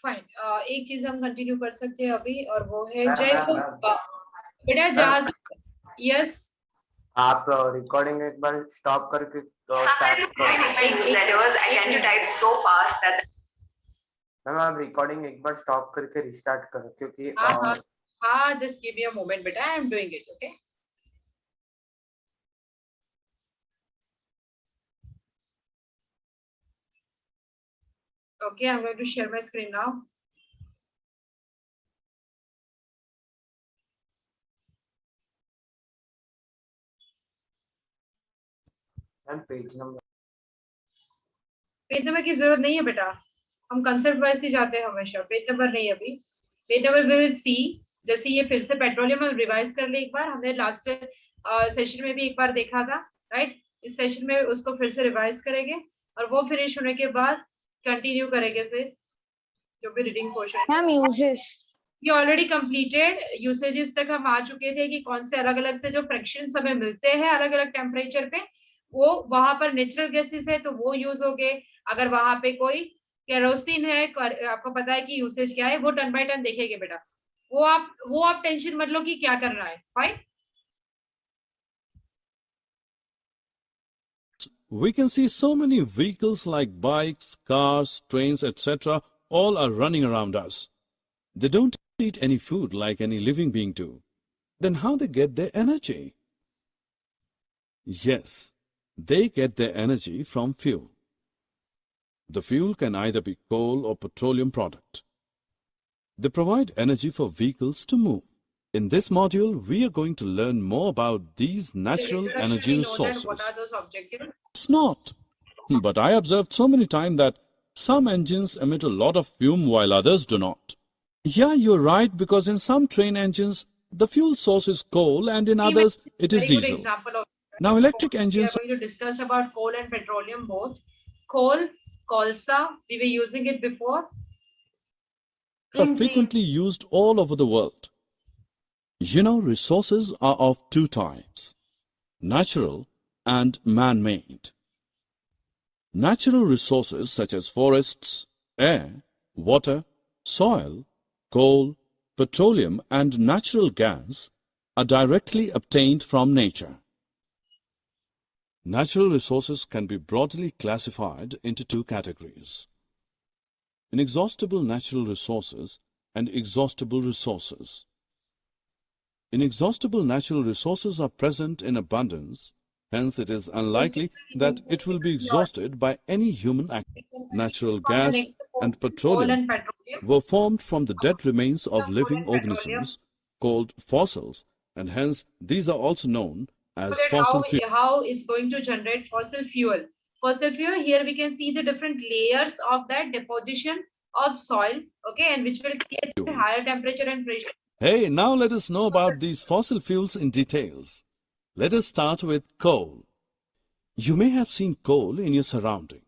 Fine. एक चीज हम कंटिन्यू कर सकते हैं अभी, और वो है मैम जय मैम को मैम बेटा मैम जहाज। यस। आप रिकॉर्डिंग एक बार स्टॉप करके स्टार्ट कर दो। मैम आप रिकॉर्डिंग एक बार स्टॉप करके रिस्टार्ट करो, क्योंकि हाँ हाँ हाँ, just give me a moment बेटा, I am doing it. Okay okay, I am going to share my screen now. Ma'am page number page number की जरूरत नहीं है बेटा, हम कंसेप्ट वाइज ही जाते हैं हमेशा। पेज नंबर नहीं अभी। Page number we will see. जैसे ये फिर से पेट्रोलियम हम रिवाइज कर ले एक बार, हमने लास्ट सेशन में भी एक बार देखा था, राइट। इस सेशन में उसको फिर से रिवाइज करेंगे, और वो फिनिश होने के बाद कंटिन्यू करेंगे फिर जो भी रीडिंग पोर्शन। मैम यूजेस ये ऑलरेडी कंप्लीटेड यूसेजेस तक हम आ चुके थे कि कौन से अलग अलग से जो फ्रैक्शंस हमें मिलते हैं अलग अलग टेम्परेचर पे, वो वहां पर नेचुरल गैसेस है तो वो यूज हो गए। अगर वहां पे कोई केरोसिन है, आपको पता है कि यूसेज क्या है, वो टन बाय टन देखेंगे बेटा। वो आप टेंशन मत लो कि क्या करना है। Fine. We can see so many vehicles like bikes, cars, trains, etc. all are running around us. They don't eat any food like any living being do. Then how they get their energy? Yes, they get their energy from fuel. The fuel can either be coal or petroleum product. They provide energy for vehicles to move. In this module, we are going to learn more about these natural energy We know that resources. what are those objectives. It's not. But I observed so many times that some engines emit a lot of fume while others do not. Yeah, you're right, because in some train engines, the fuel source is coal and in others, it is Very good diesel. example of. Now, electric We are engines going to discuss about coal and petroleum both. Coal, colza, we were using it before. are frequently used all over the world. You know, resources are of two types, natural and man-made. Natural resources such as forests, air, water, soil, coal, petroleum and natural gas are directly obtained from nature. Natural resources can be broadly classified into two categories: inexhaustible natural resources and exhaustible resources. Inexhaustible natural resources are present in abundance, hence it is unlikely that it will be exhausted by any human act. Natural gas and Coal petroleum and petroleum. were formed from the dead remains of living organisms called fossils, and hence these are also known as fossil fuels. How is going to generate fossil fuel? Fossil fuel, here we can see the different layers of that deposition of soil, okay, and which will create higher temperature and pressure. Hey, now let us know about these fossil fuels in details. Let us start with coal. You may have seen coal in your surrounding.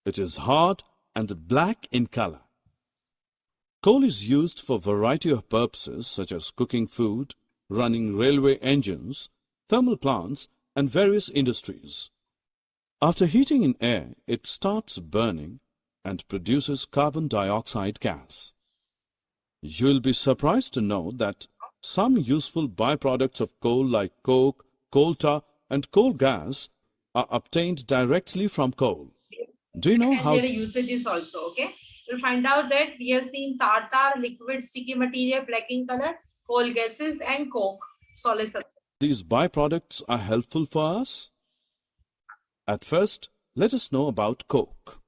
It is hard and black in color. Coal is used for a variety of purposes such as cooking food, running railway engines, thermal plants, and various industries. After heating in air, it starts burning and produces carbon dioxide gas. You will be surprised to know that some useful byproducts of coal like coke, coal tar, and coal gas are obtained directly from coal. Do you know And how their usages also, okay? We'll find out that we have seen tartar, liquid sticky material, black in color, coal gases, and coke, solid substance. these byproducts are helpful for us? At first, let us know about coke.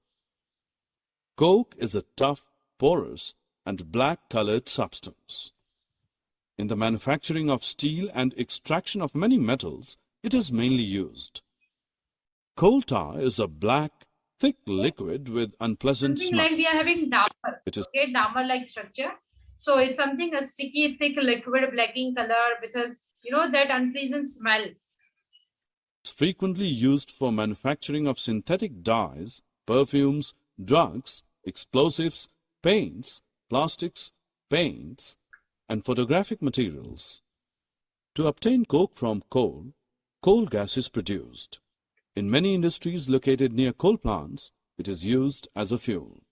Coke is a tough, porous, and black-colored substance. In the manufacturing of steel and extraction of many metals, it is mainly used. Coal tar is a black, thick liquid with unpleasant Something smell. like we are having damper, It is okay, damper-like structure. So it's something a sticky, thick liquid, black in color with a, that unpleasant smell. frequently used for manufacturing of synthetic dyes, perfumes, drugs, explosives, paints, plastics, paints, and photographic materials. To obtain coke from coal, coal gas is produced. In many industries located near coal plants, it is used as a fuel.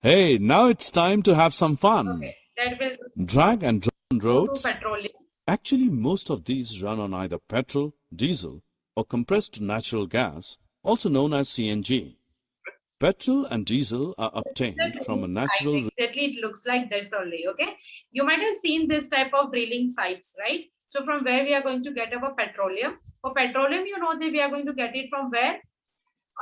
Hey, now it's time to have some fun. Okay, that will Drag and drop on go to roads. petroleum. Actually, most of these run on either petrol, diesel, or compressed natural gas, also known as CNG. Petrol and diesel are obtained from a natural. Exactly, it looks like this only. Okay, you might have seen this type of drilling sites, right? So from where we are going to get our petroleum? For petroleum, you know that we are going to get it from where?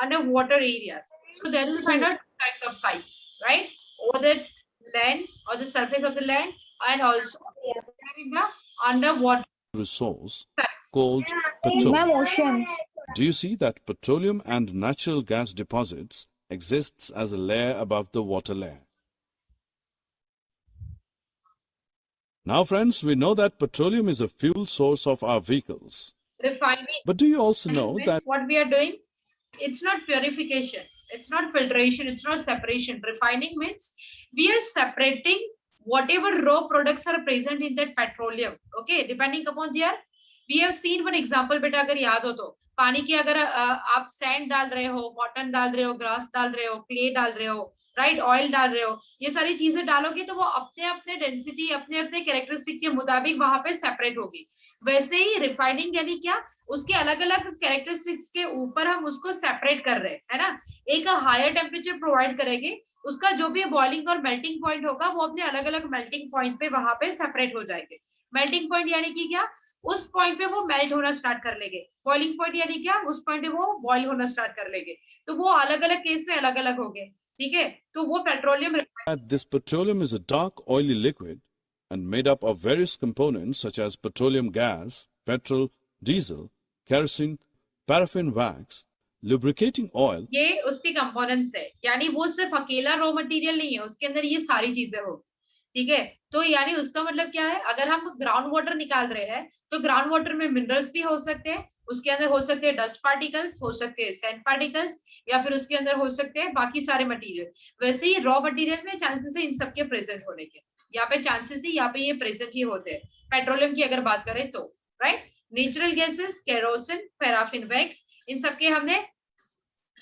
Underwater areas. So there we find out two types of sites, right? Over the land or the surface of the land, and also having the underwater resource sites. called Ma'am, petroleum. ocean. Do you see that petroleum and natural gas deposits exists as a layer above the water layer? Now friends, we know that petroleum is a fuel source of our vehicles. Refining. But do you also know means that what we are doing, it's not purification, it's not filtration, it's not separation. Refining means we are separating whatever raw products are present in that petroleum. Okay, depending upon their, we have seen one example. बेटा अगर याद हो तो पानी की अगर आप sand डाल रहे हो, कॉटन डाल रहे हो, ग्रास डाल रहे हो, क्ले डाल रहे हो, राइट, ऑयल डाल रहे हो, ये सारी चीजें डालोगे तो वो अपने अपने डेंसिटी, अपने अपने कैरेक्टरिस्टिक के मुताबिक वहां पे सेपरेट होगी. वैसे ही रिफाइनिंग यानी क्या, उसके अलग अलग कैरेक्टरिस्टिक्स के ऊपर हम उसको सेपरेट कर रहे हैं, है ना. एक हायर टेम्परेचर प्रोवाइड करेंगे, उसका जो भी बॉइलिंग और मेल्टिंग पॉइंट होगा वो अपने अलग अलग मेल्टिंग पॉइंट पे वहां पे सेपरेट हो जाएंगे. मेल्टिंग पॉइंट यानी कि क्या, उस पॉइंट पे वो मेल्ट होना स्टार्ट कर लेंगे. बॉइलिंग पॉइंट यानी क्या, उस पॉइंट पे वो बॉइल होना स्टार्ट कर लेंगे. तो वो अलग अलग केस में अलग अलग होंगे. ठीक है, तो वो petroleum. this petroleum is a dark oily liquid and made up of various components such as petroleum gas, petrol, diesel, kerosene, paraffin wax, lubricating oil. ये उसकी कंपोनेंट्स है, यानी वो सिर्फ अकेला रॉ मटेरियल नहीं है, उसके अंदर ये सारी चीजें हो. ठीक है, तो यानी उसका मतलब क्या है, अगर हम ग्राउंड वाटर निकाल रहे हैं तो ग्राउंड वाटर में मिनरल्स भी हो सकते हैं, उसके अंदर हो सकते हैं डस्ट पार्टिकल्स, हो सकते हैं सैंड पार्टिकल्स, या फिर उसके अंदर हो सकते हैं बाकी सारे मटेरियल. वैसे ही रॉ मटेरियल में चांसेस है इन सबके प्रेजेंट होने के. यहाँ पे चांसेस ही, यहाँ पे ये प्रेजेंट ही होते हैं. पेट्रोलियम की अगर बात करें तो, right. Natural gases, kerosene, paraffin wax, इन सबके हमने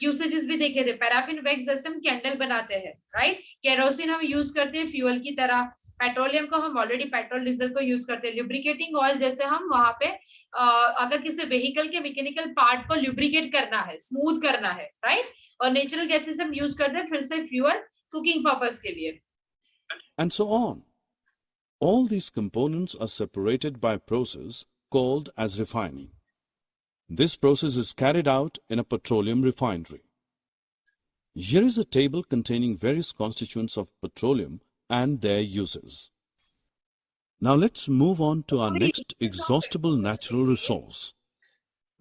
यूसेजेस भी देखे थे. पैराफिन वैक्स जैसे हम कैंडल बनाते हैं, राइट. केरोसिन हम यूज करते हैं फ्यूल की तरह. पेट्रोलियम को हम ऑलरेडी पेट्रोल डीजल को यूज करते हैं. लुब्रिकेटिंग ऑयल जैसे हम वहां पे अगर किसी व्हीकल के मैकेनिकल पार्ट को लुब्रिकेट करना है, स्मूथ करना है, राइट. और नेचुरल गैसेस हम यूज करते हैं फिर से फ्यूल कुकिंग पर्पस के लिए. And so on. All these components are separated by a process called as refining. This process is carried out in a petroleum refinery. Here is a table containing various constituents of petroleum and their uses. Now let's move on to our next exhaustible natural resource.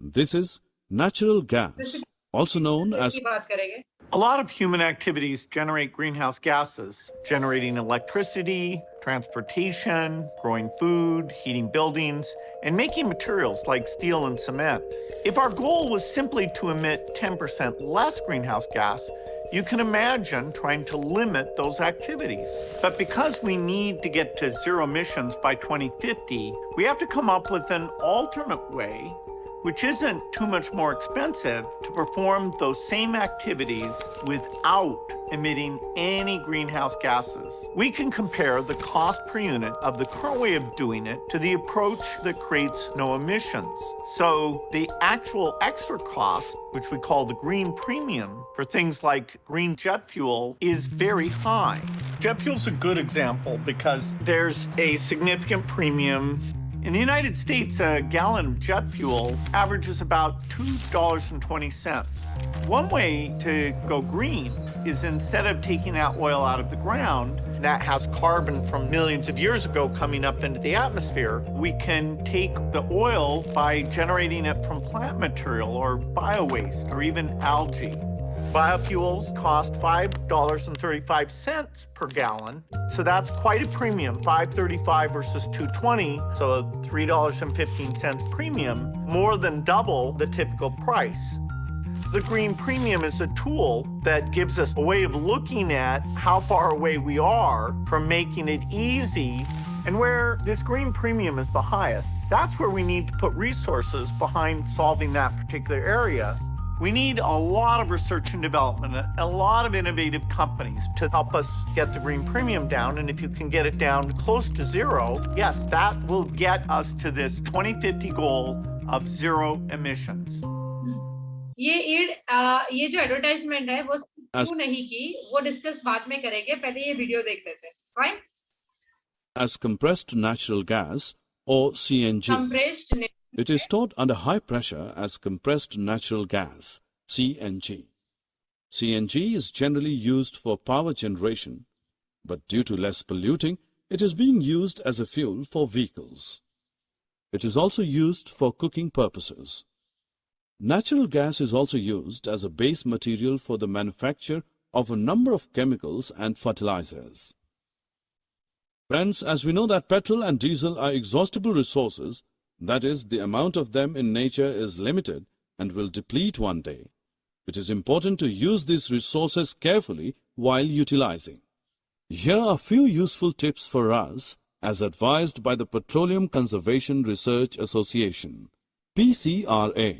This is natural gas, also known as की बात करेंगे. A lot of human activities generate greenhouse gases, generating electricity, transportation, growing food, heating buildings, and making materials like steel and cement. If our goal was simply to emit 10% less greenhouse gas, you can imagine trying to limit those activities. But because we need to get to zero emissions by 2050, we have to come up with an alternate way which isn't too much more expensive to perform those same activities without emitting any greenhouse gases. We can compare the cost per unit of the current way of doing it to the approach that creates no emissions. So the actual extra cost, which we call the green premium for things like green jet fuel, is very high. Jet fuel is a good example because there's a significant premium. In the United States, a gallon of jet fuel averages about $2.20. One way to go green is instead of taking that oil out of the ground that has carbon from millions of years ago coming up into the atmosphere, we can take the oil by generating it from plant material or bio-waste or even algae. Biofuels cost $5.35 per gallon, so that's quite a premium, $5.35 versus $2.20, so a $3.15 premium, more than double the typical price. The green premium is a tool that gives us a way of looking at how far away we are from making it easy, and where this green premium is the highest, that's where we need to put resources behind solving that particular area. We need a lot of research and development, a lot of innovative companies to help us get the green premium down. And if you can get it down close to zero, yes, that will get us to this 2050 goal of zero emissions. ये जो advertisement है वो As- क्यों नहीं की, वो discuss बाद में करेंगे, पहले ये वीडियो देख लेते हैं. Fine. As compressed natural gas or CNG. Compressed It is stored under high pressure as compressed natural gas, CNG. CNG is generally used for power generation, but due to less polluting, it is being used as a fuel for vehicles. It is also used for cooking purposes. Natural gas is also used as a base material for the manufacture of a number of chemicals and fertilizers. Friends, as we know that petrol and diesel are exhaustible resources, that is, the amount of them in nature is limited and will deplete one day. It is important to use these resources carefully while utilizing. Here are few useful tips for us as advised by the Petroleum Conservation Research Association, PCRA.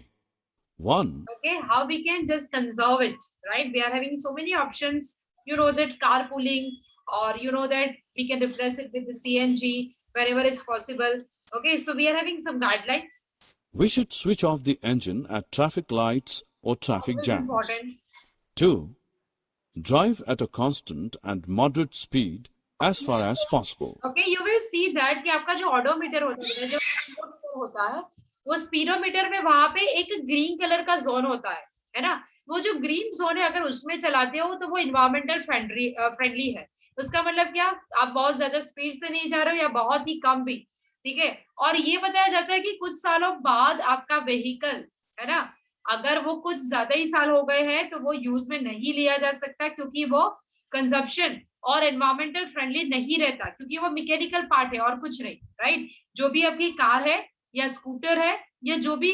1. Okay, how we can just conserve it, right? We are having so many options. You know that carpooling, or you know that we can replace it with the CNG wherever it's possible. Okay, so we are having some guidelines. We should switch off the engine at traffic lights or traffic Always jams. important. 2. Drive at a constant and moderate speed as far as possible. Okay, you will see that कि आपका जो odometer होता है, जो speedometer होता है, वो speedometer में वहां पे एक ग्रीन कलर का जोन होता है ना. वो जो ग्रीन जोन है, अगर उसमें चलाते हो तो वो इन्वायरमेंटल फ्रेंडली है. उसका मतलब क्या, आप बहुत ज्यादा स्पीड से नहीं जा रहे हो या बहुत ही कम भी, ठीक है. और ये बताया जाता है कि कुछ सालों बाद आपका व्हीकल है ना, अगर वो कुछ ज्यादा ही साल हो गए हैं तो वो यूज में नहीं लिया जा सकता, क्योंकि वो कंजप्शन और एनवायरमेंटल फ्रेंडली नहीं रहता, क्योंकि वो मैकेनिकल पार्ट है और कुछ नहीं, राइट. जो भी आपकी कार है या स्कूटर है या जो भी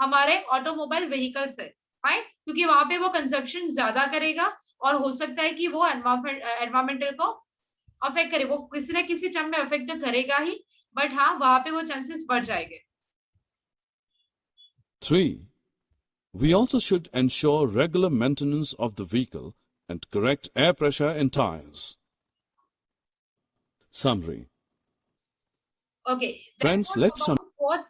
हमारे ऑटोमोबाइल व्हीकल्स है, राइट, क्योंकि वहां पे वो कंजप्शन ज्यादा करेगा और हो सकता है कि वो एनवायरमेंटल को अफेक्ट करे. वो किसी न किसी टर्म में अफेक्ट तो करेगा ही, बट हाँ, वहां पे वो चांसेस बढ़ जाएंगे. 3. We also should ensure regular maintenance of the vehicle and correct air pressure in tires. Summary. Okay, Friends, let's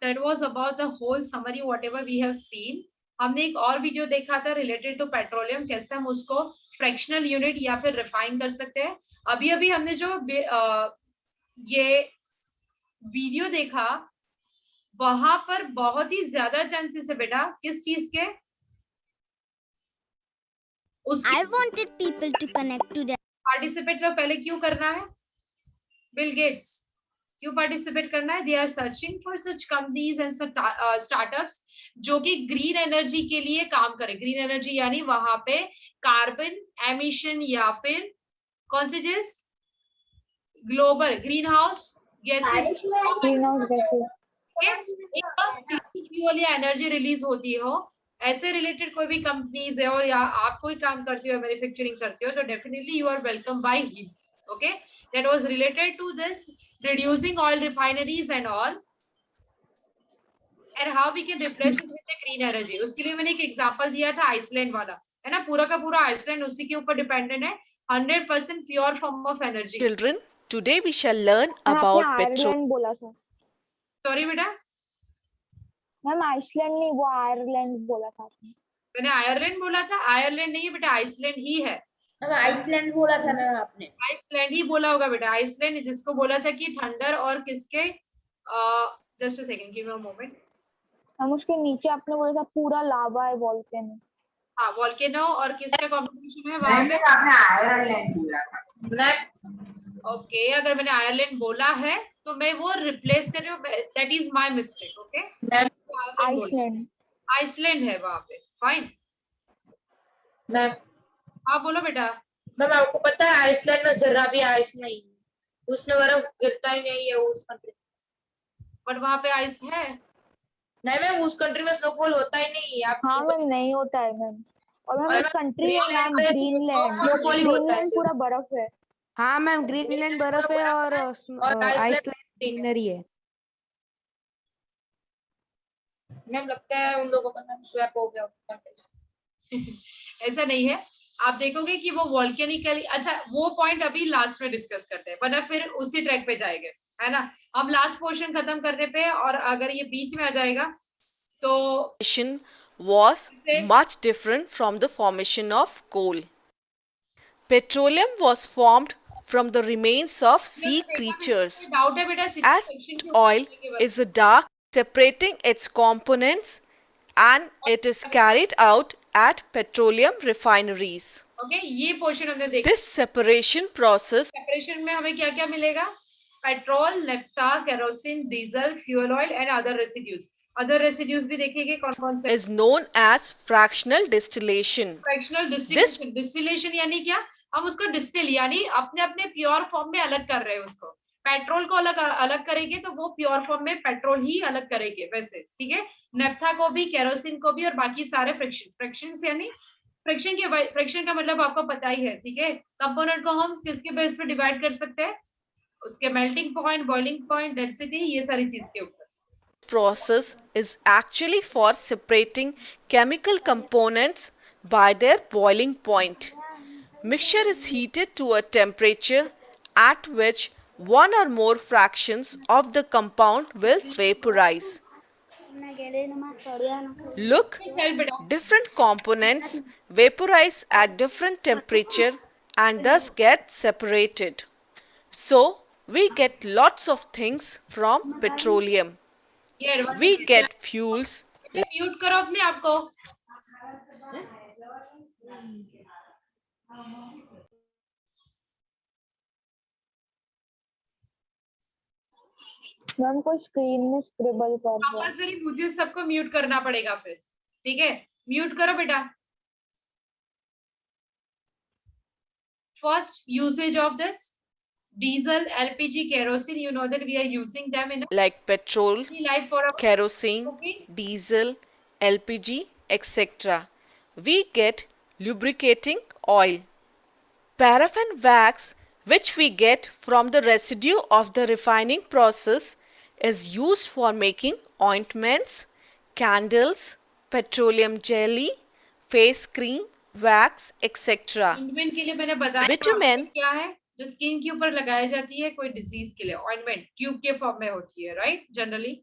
that was about the whole summary whatever we have seen. हमने एक और video देखा था related to petroleum, कैसे हम उसको fractional unit या फिर रिफाइन कर सकते हैं. अभी अभी हमने जो ये वीडियो देखा, वहां पर बहुत ही ज्यादा चांसेस है बेटा किस चीज के, I wanted people to connect to them. Participate तो पहले क्यों करना है, बिल गेट्स क्यों पार्टिसिपेट करना है. They are searching for such companies and startups जो कि ग्रीन एनर्जी के लिए काम करे. ग्रीन एनर्जी यानी वहां पे कार्बन एमिशन या फिर कौन सी चीज, global green house gases, fuel या एनर्जी रिलीज होती हो, ऐसे रिलेटेड कोई भी कंपनीज है और या आप कोई काम करते हो, मैन्युफैक्चरिंग करते हो, तो definitely you are welcome by him. Okay, that was related to this reducing oil refineries and all, and how we can replace it with the green energy. उसके लिए मैंने एक एग्जांपल दिया था आइसलैंड वाला, है ना. पूरा का पूरा आइसलैंड उसी के ऊपर डिपेंडेंट है. 100% pure form of energy. Children, today we shall learn about petrol. Ireland बोला था. सॉरी बेटा, मैम आइसलैंड नहीं, वो आयरलैंड बोला था आपने. मैंने आयरलैंड बोला था. आयरलैंड नहीं है बेटा, आइसलैंड ही है. मैम आइसलैंड बोला था मैम आपने. आइसलैंड ही बोला होगा बेटा. आइसलैंड जिसको बोला था कि थंडर और किसके, just a second, give me a moment. हम उसके नीचे आपने बोला था पूरा लावा है, वोल्केनो. हाँ, वोल्केनो और किसका कॉम्बिनेशन है वहां पे. आपने आयरलैंड बोला था. ओके, अगर मैंने आयरलैंड बोला है तो मैं वो रिप्लेस कर रही हूँ, that is my mistake. Okay, Iceland. Iceland है वहां पे. Fine ma'am. हाँ बोलो बेटा. मैम आपको पता है आइसलैंड में जरा भी आइस नहीं, उसमें बर्फ गिरता ही नहीं है उस कंट्री. बट वहां पे आइस है. नहीं मैम, उस कंट्री में स्नोफॉल होता ही नहीं है. हाँ मैम, नहीं होता है मैम. और मैम एक कंट्री है मैम, ग्रीनलैंड. स्नोफॉल ही होता है. ग्रीनलैंड पूरा बर्फ है. हाँ मैम, ग्रीनलैंड बर्फ है और आइसलैंड ग्रीनरी है. मैम लगता है उन लोगों का नाम स्वैप हो गया ऐसा नहीं है, आप देखोगे कि वो वॉल्केनिकली, अच्छा वो पॉइंट अभी लास्ट में डिस्कस करते हैं, वरना फिर उसी ट्रैक पे जाएंगे, है ना। हम लास्ट पोर्शन खत्म करने पे, और अगर ये बीच में आ जाएगा तो Formation was much different from the formation of coal. Petroleum was formed from the remains of sea creatures. Doubt है बेटा, As oil is a dark, separating its components, and it is carried out at petroleum refineries. Okay, ये portion हमने देखा। This separation process separation में हमें क्या क्या मिलेगा? Petrol, naphtha, kerosene, diesel, fuel oil and other residues. Other residues भी देखेंगे कौन कौन से। is known as fractional distillation. Fractional distillation, distillation यानी क्या? हम उसको डिस्टिल यानी अपने अपने प्योर फॉर्म में अलग कर रहे हैं उसको। पेट्रोल को अलग अलग करेंगे तो वो प्योर फॉर्म में पेट्रोल ही अलग करेंगे वैसे, ठीक है। नेफ्था को भी, केरोसिन को भी, और बाकी सारे फ्रैक्शंस। फ्रैक्शंस यानी फ्रैक्शन का मतलब आपको पता ही है, ठीक है। कंपोनेंट को हम किसके बेस पे डिवाइड कर सकते हैं? उसके melting point, boiling point, density, ये सारी चीज के ऊपर। process is actually for separating chemical components by their boiling point. Mixture is heated to a temperature at which one or more fractions of the compound will vaporize. Look, different components vaporize at different temperature and thus get separated. So, we get lots of things from petroleum. We get fuels. Mute करो अपने आप को। Ma'am को screen में scribble कर रहा है। Compulsory मुझे सबको म्यूट करना पड़ेगा फिर, ठीक है। म्यूट करो बेटा। First usage of this diesel, LPG, kerosene, you know that we are using them in like petrol, life for a kerosene, okay. diesel, LPG, etc. We get lubricating oil. Paraffin wax, which we get from the residue of the refining process, is used for making ointments, candles, petroleum jelly, face cream, wax, etc. Ointment के लिए मैंने बताया Vitamin क्या है जो skin के ऊपर लगाई जाती है कोई डिजीज के लिए। ऑइंटमेंट ट्यूब के फॉर्म में होती है, right, generally,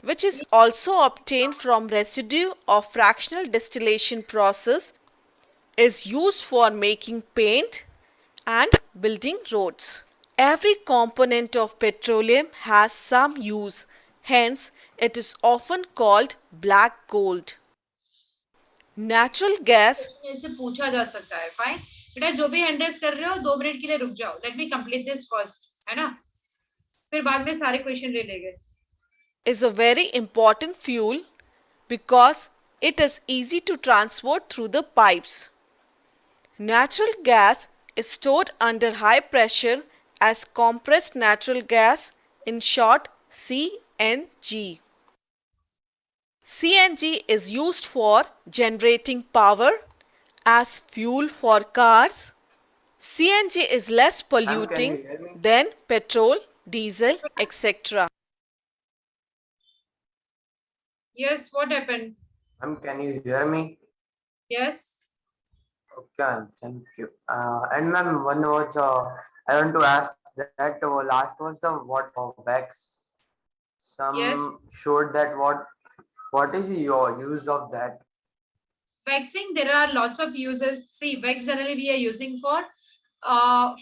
which is also obtained from residue of fractional distillation process, is used for making paint and building roads. Every component of petroleum has some use, hence it is often called black gold. Natural gas ऐसे पूछा जा सकता है। Fine बेटा, जो भी handles कर रहे हो 2 मिनट के लिए रुक जाओ। Let me complete this first, है ना, फिर बाद में सारे क्वेश्चन ले लेंगे। is a very important fuel because it is easy to transport through the pipes. Natural gas is stored under high pressure as compressed natural gas, in short CNG. CNG is used for generating power as fuel for cars. CNG is less polluting than petrol, diesel, etc. Yes, what happened? Can you hear me? Yes. Okay, thank you. And ma'am, one was I want to ask that last was the what wax. Some showed that what is your use of that? Waxing, there are lots of uses. See, wax generally we are using for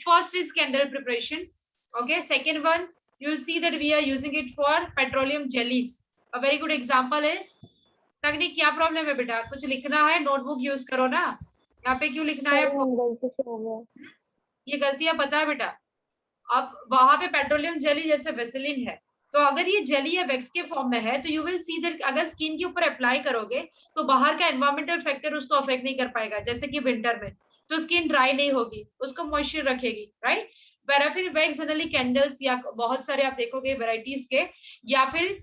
first is candle preparation. Okay, second one you will see that we are using it for petroleum jellies. A very good example is तकनीक। क्या problem है बेटा? कुछ लिखना है, notebook use करो ना। यहाँ पे क्यों लिखना है आपको? ये गलतियां पता है बेटा। अब वहां पे पेट्रोलियम जेली जैसे वेसलिन है, तो अगर ये जेली या वैक्स के फॉर्म में है तो यू विल सी दैट अगर स्किन के ऊपर अप्लाई करोगे तो बाहर का एनवायरमेंटल फैक्टर उसको अफेक्ट नहीं कर पाएगा। जैसे कि विंटर में तो स्किन ड्राई नहीं होगी, उसको मॉइस्चर रखेगी, right. Paraffin wax generally candles या बहुत सारे आप देखोगे वैरायटीज के, या फिर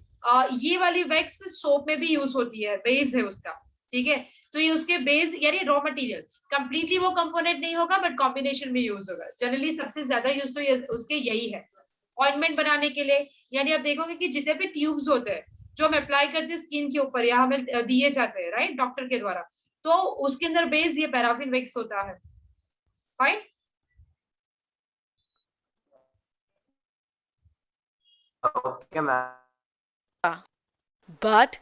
ये वाली वैक्स सोप में भी यूज होती है, बेस है उसका, ठीक है। तो ये उसके बेस यानी रॉ मटेरियल, कंप्लीटली वो कंपोनेंट नहीं होगा बट कॉम्बिनेशन में यूज होगा। जनरली सबसे ज्यादा यूज तो उसके यही है ऑइंटमेंट बनाने के लिए। यानी आप देखोगे कि जितने भी ट्यूब्स होते हैं जो हम अप्लाई करते हैं स्किन के ऊपर या हमें दिए जाते हैं, राइट, डॉक्टर के द्वारा, तो उसके अंदर बेस ये पैराफिन वैक्स होता है। Fine. Okay, ma'am. But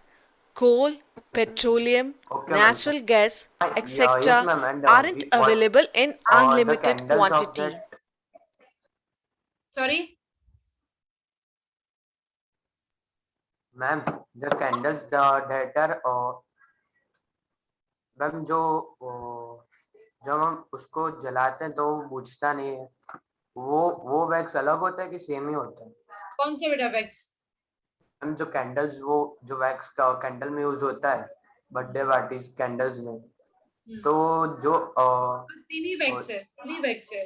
coal, petroleum, Okay, ma'am. natural gas, Yeah, etc. yes, ma'am. And aren't available in the unlimited candles of quantity. that, sorry, ma'am, the candles that are, ma'am जो जब हम उसको जलाते हैं तो वो बुझता नहीं है, वो वैक्स अलग होता है कि सेम ही होता है? कौन से बेटा वैक्स? मैम जो कैंडल्स, वो जो वैक्स का कैंडल में यूज होता है बर्थडे पार्टीज कैंडल्स में, तो जो सेमी वैक्स है, सेमी वैक्स है।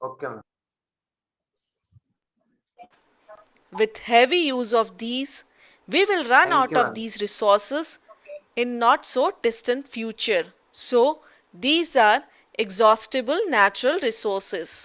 Okay ma'am. With heavy use of these, we will run Thank out you, of ma'am. these resources in not so distant future. So these are exhaustible natural resources.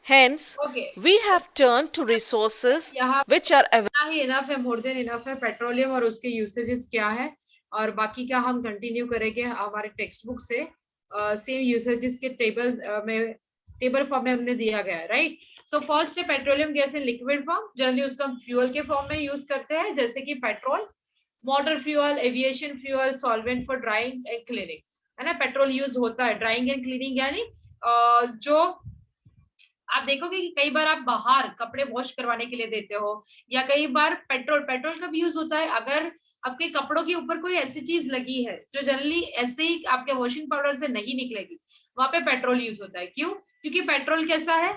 Hence, Okay. we have turned to resources यहाँ which are इतना ही enough है, more than enough है petroleum और उसके usages क्या है, और बाकी का हम कंटिन्यू करेंगे हमारे टेक्स्ट बुक से। सेम यूसेजेस के टेबल फॉर्म में हमने दिया गया है, राइट। सो फर्स्ट है petroleum gas in liquid form, generally उसको हम फ्यूल के फॉर्म में यूज करते हैं, जैसे कि petrol, motor fuel, aviation fuel, solvent for drawing and cleaning, है ना। पेट्रोल यूज होता है ड्राइंग एंड क्लीनिंग, यानी जो आप देखोगे कि कई बार आप बाहर कपड़े वॉश करवाने के लिए देते हो, या कई बार पेट्रोल कब यूज होता है, अगर आपके कपड़ों के ऊपर कोई ऐसी चीज लगी है जो जनरली ऐसे ही आपके वॉशिंग पाउडर से नहीं निकलेगी, वहां पे पेट्रोल यूज होता है। क्यों? क्योंकि पेट्रोल कैसा है,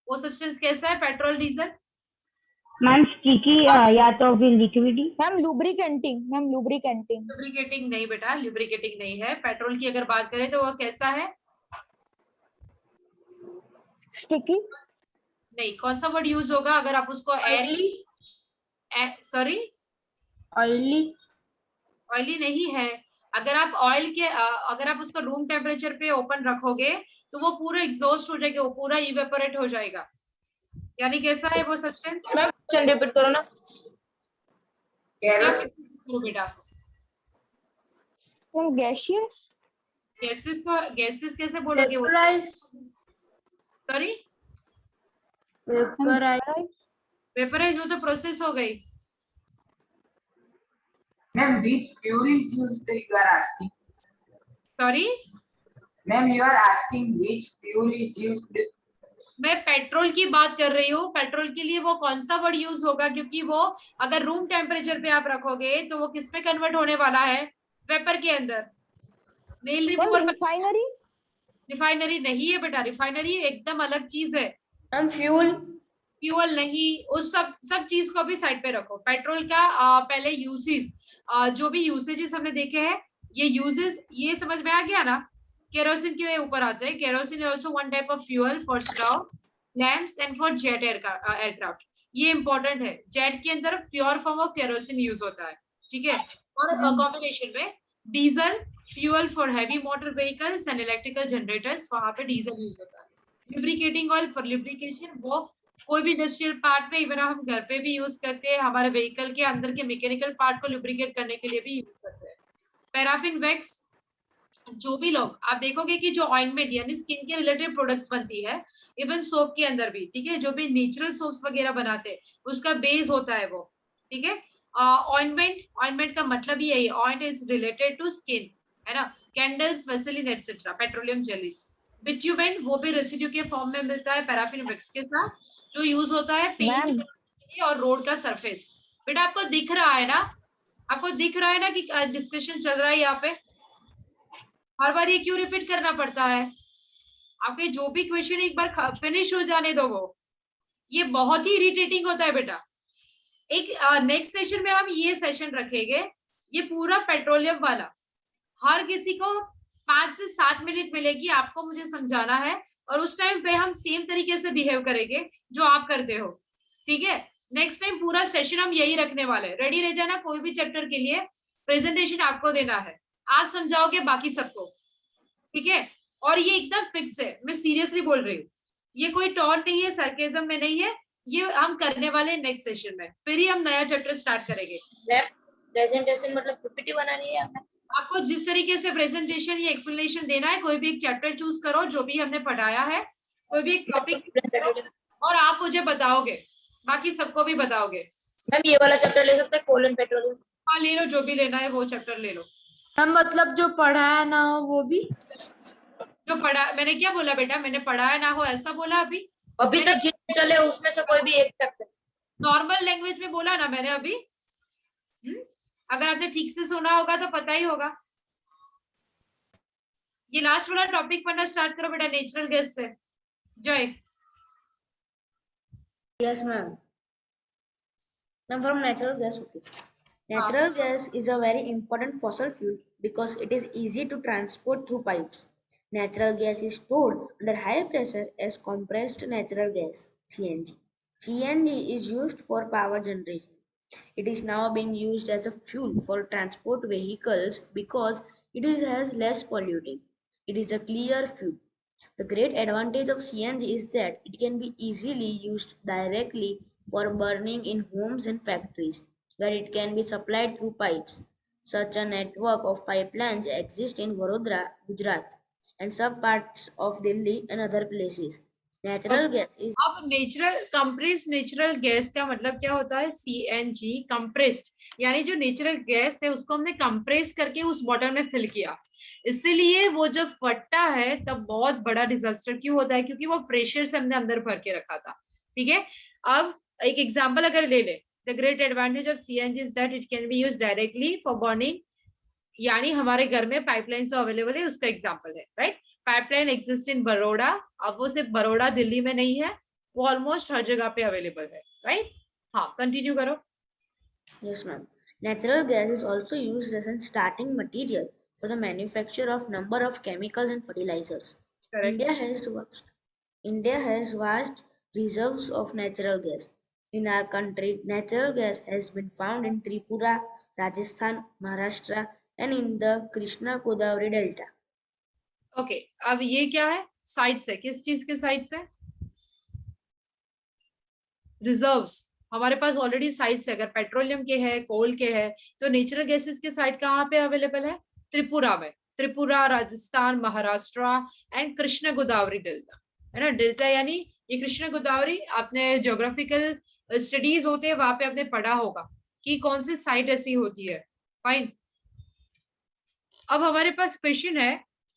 वो सब्सटेंस कैसा है, पेट्रोल डीजल? मैम स्टिकी या तो फिर liquidy. Ma'am lubricating, ma'am lubricating. Lubricating नहीं बेटा, लुब्रिकेटिंग नहीं है। पेट्रोल की अगर बात करें तो वो कैसा है? स्टिकी नहीं, कौन सा वर्ड यूज होगा अगर आप उसको ऑयली, सॉरी, ऑयली, ऑयली नहीं है। अगर आप अगर आप उसको रूम टेम्परेचर पे ओपन रखोगे तो वो पूरा एग्जॉस्ट हो जाएगा, वो पूरा इवेपोरेट हो जाएगा। यानी कैसा है वो सब्सटेंस? मैं क्वेश्चन रिपीट करो ना। बेटा मैम गैसियस। गैसेस कैसे बोलोगे? सॉरी, वेपराइज, वो तो प्रोसेस हो गई। Ma'am, which fuel is used? You are asking. Sorry Ma'am, you are asking which fuel is used. मैं पेट्रोल की बात कर रही हूँ। पेट्रोल के लिए वो कौन सा वर्ड यूज होगा, क्योंकि वो अगर रूम टेम्परेचर पे आप रखोगे तो वो किस में कन्वर्ट होने वाला है? वेपर के अंदर। नील रिमूवर। रिफाइनरी? रिफाइनरी नहीं है बेटा, रिफाइनरी एकदम अलग चीज है। मैम फ्यूल, फ्यूल नहीं, उस सब चीज को भी साइड पे रखो। पेट्रोल का पहले यूजेस, जो भी यूसेजेस हमने देखे हैं, ये यूजेस ये समझ में आ गया ना। केरोसिन के ऊपर आता है। Kerosene also one type of fuel for stove, lamps and for jet aircraft. ये इंपॉर्टेंट है, जेट के अंदर pure form of kerosene use होता है, ठीक है। और कॉम्बिनेशन में diesel fuel for heavy motor vehicles and electrical generators, वहां पे डीजल यूज होता है। लुब्रिकेटिंग ऑयल फॉर लुब्रिकेशन, वो कोई भी इंडस्ट्रियल पार्ट पे, इवन हम घर पे भी यूज करते हैं, हमारे व्हीकल के अंदर के मैकेनिकल पार्ट को लुब्रिकेट करने के लिए भी यूज करते हैं। पैराफिन वैक्स, जो भी लोग आप देखोगे कि जो ऑइंटमेंट यानी स्किन के रिलेटेड प्रोडक्ट्स बनती है, इवन सोप के अंदर भी, ठीक है, जो भी नेचुरल सोप्स वगैरह बनाते हैं उसका बेस होता है वो, ठीक है। ऑइंटमेंट का मतलब ही यही, ointment is related to skin, है ना। Candles, Vaseline etcetera, petroleum jellies. Bitumen वो भी रेसिड्यू के फॉर्म में मिलता है पैराफिन वैक्स के साथ, जो यूज होता है पेंट और रोड का सरफेस। बेटा आपको दिख रहा है ना, आपको दिख रहा है ना कि डिस्कशन चल रहा है यहाँ पे? हर बार ये क्यों रिपीट करना पड़ता है? आपके जो भी क्वेश्चन एक बार फिनिश हो जाने दो, वो ये बहुत ही इरिटेटिंग होता है बेटा। एक नेक्स्ट सेशन में हम ये सेशन रखेंगे, ये पूरा पेट्रोलियम वाला। हर किसी को 5 से 7 मिनट मिलेगी, आपको मुझे समझाना है, और उस टाइम पे हम सेम तरीके से बिहेव करेंगे जो आप करते हो, ठीक है। नेक्स्ट टाइम पूरा सेशन हम यही रखने वाले हैं। रेडी रह जाना, कोई भी चैप्टर के लिए प्रेजेंटेशन आपको देना है, आप समझाओगे बाकी सबको, ठीक है। और ये एकदम फिक्स है, मैं सीरियसली बोल रही हूँ, ये कोई टॉन्ट नहीं है, सरकेजम में नहीं है, ये हम करने वाले नेक्स्ट सेशन में, फिर ही हम नया चैप्टर स्टार्ट करेंगे। प्रेजेंटेशन मतलब पीपीटी बनानी है हमें? आपको जिस तरीके से प्रेजेंटेशन या एक्सप्लेनेशन देना है, कोई भी एक चैप्टर चूज करो जो भी हमने पढ़ाया है, कोई भी एक टॉपिक, और आप मुझे बताओगे, बाकी सबको भी बताओगे। मैम ये वाला चैप्टर ले सकते हैं, कोलन पेट्रोलियम? हाँ ले लो, जो भी लेना है वो चैप्टर ले लो। मैम मतलब जो पढ़ाया ना हो वो भी? जो पढ़ा, मैंने क्या बोला बेटा, मैंने पढ़ाया ना हो ऐसा बोला? अभी तक जितने चले उसमें से कोई भी एक चैप्टर नॉर्मल लैंग्वेज में बोला ना मैंने अभी। अगर आपने ठीक से सुना होगा तो पता ही होगा। ये लास्ट वाला टॉपिक पढ़ना स्टार्ट करो बेटा, नेचुरल गैस से। जय। Yes, ma'am. Now from natural gas, okay. Natural gas is a very important fossil fuel because it is easy to transport through pipes. Natural gas is stored under high pressure as compressed natural gas, CNG. CNG is used for power generation. It is now being used as a fuel for transport vehicles because has less polluting. It is a clear fuel. The great advantage of CNG is that it can be easily used directly for burning in homes and factories, where it can be supplied through pipes. Such a network of pipelines exists in Vadodara, Gujarat, and some parts of Delhi and other places. Natural gas is अब natural gas का मतलब क्या होता है? CNG compressed, यानी जो natural gas है उसको हमने कंप्रेस करके उस बॉटल में फिल किया, इसीलिए वो जब फटता है तब बहुत बड़ा डिजास्टर क्यों होता है? क्योंकि वो प्रेशर से हमने अंदर भर के रखा था। ठीक है, अब एक एग्जांपल अगर ले ले, the great advantage of CNG is that it can be used directly for burning, यानी हमारे घर में पाइपलाइन से अवेलेबल है, उसका एग्जांपल है, right? Pipeline exist in Baroda, अब वो सिर्फ बड़ौदा दिल्ली में नहीं है, वो ऑलमोस्ट हर जगह पे अवेलेबल है, राइट? हाँ, कंटिन्यू करो। Yes, ma'am. Natural gas is also used as a starting material for the manufacture of number of chemicals and fertilizers. Correct. India has vast reserves of natural gas. In our country, natural gas has been found in Tripura, Rajasthan, Maharashtra, and in the Krishna Godavari Delta. Okay, अब ये क्या है? Sites है, किस चीज के sites है? Reserves. हमारे पास ऑलरेडी साइट्स है, अगर पेट्रोलियम के है, कोल के है, तो नेचुरल गैसेस के साइट कहाँ पे अवेलेबल है? त्रिपुरा में। त्रिपुरा, राजस्थान, महाराष्ट्र एंड कृष्ण गोदावरी डेल्टा, है ना? डेल्टा यानी ये कृष्ण गोदावरी, आपने ज्योग्राफिकल स्टडीज होते हैं वहां पे आपने पढ़ा होगा कि कौन सी साइट ऐसी होती है। फाइन, अब हमारे पास क्वेश्चन है,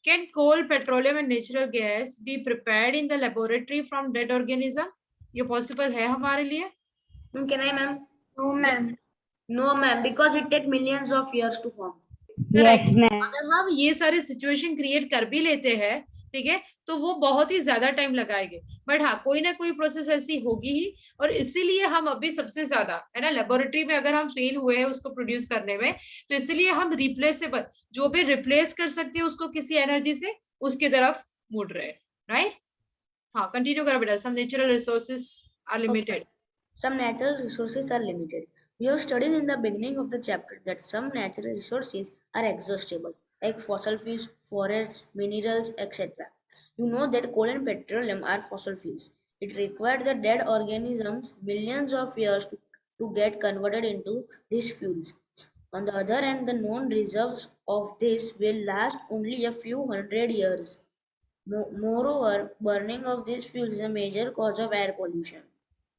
can coal, petroleum and natural gas be prepared in the laboratory from dead organism? ये पॉसिबल है हमारे लिए? Can I, ma'am? No, ma'am. No, ma'am, because it takes millions of years to form. Correct. Yes, ma'am. अगर हम ये सारे situation create कर भी लेते हैं, ठीक है, तो वो बहुत ही ज्यादा टाइम लगाएंगे, बट हाँ कोई ना कोई प्रोसेस ऐसी होगी ही, और इसीलिए हम अभी सबसे ज्यादा, है ना, लेबोरेटरी में अगर हम फेल हुए हैं उसको प्रोड्यूस करने में, तो इसीलिए हम रिप्लेसेबल, जो भी रिप्लेस कर सकते हैं उसको किसी एनर्जी से, उसकी तरफ मुड़ रहे हैं, राइट? हाँ, कंटिन्यू करो बेटा। Some natural resources are limited. Some natural resources are limited. We have studied in the beginning of the chapter that some natural resources are exhaustible, like fossil fuels, forests, minerals, etc. You know that coal and petroleum are fossil fuels. It required the dead organisms millions of years to get converted into these fuels. On the other hand, the known reserves of this will last only a few hundred years. Moreover, burning of these fuels is a major cause of air pollution.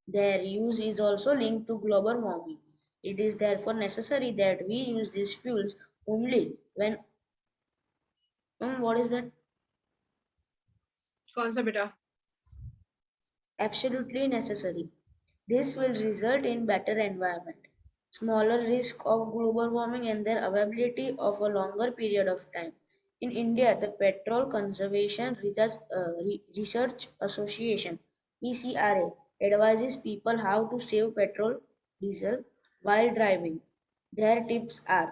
Their use is also linked to global warming. It is therefore necessary that we use these fuels only when. What is that? कौन सा बेटा? Absolutely necessary. This will result in better environment, smaller risk of global warming, and their availability of a longer period of time. In India, the Petrol Conservation Research Association (PCRA) advises people how to save petrol, diesel while driving. Their tips are: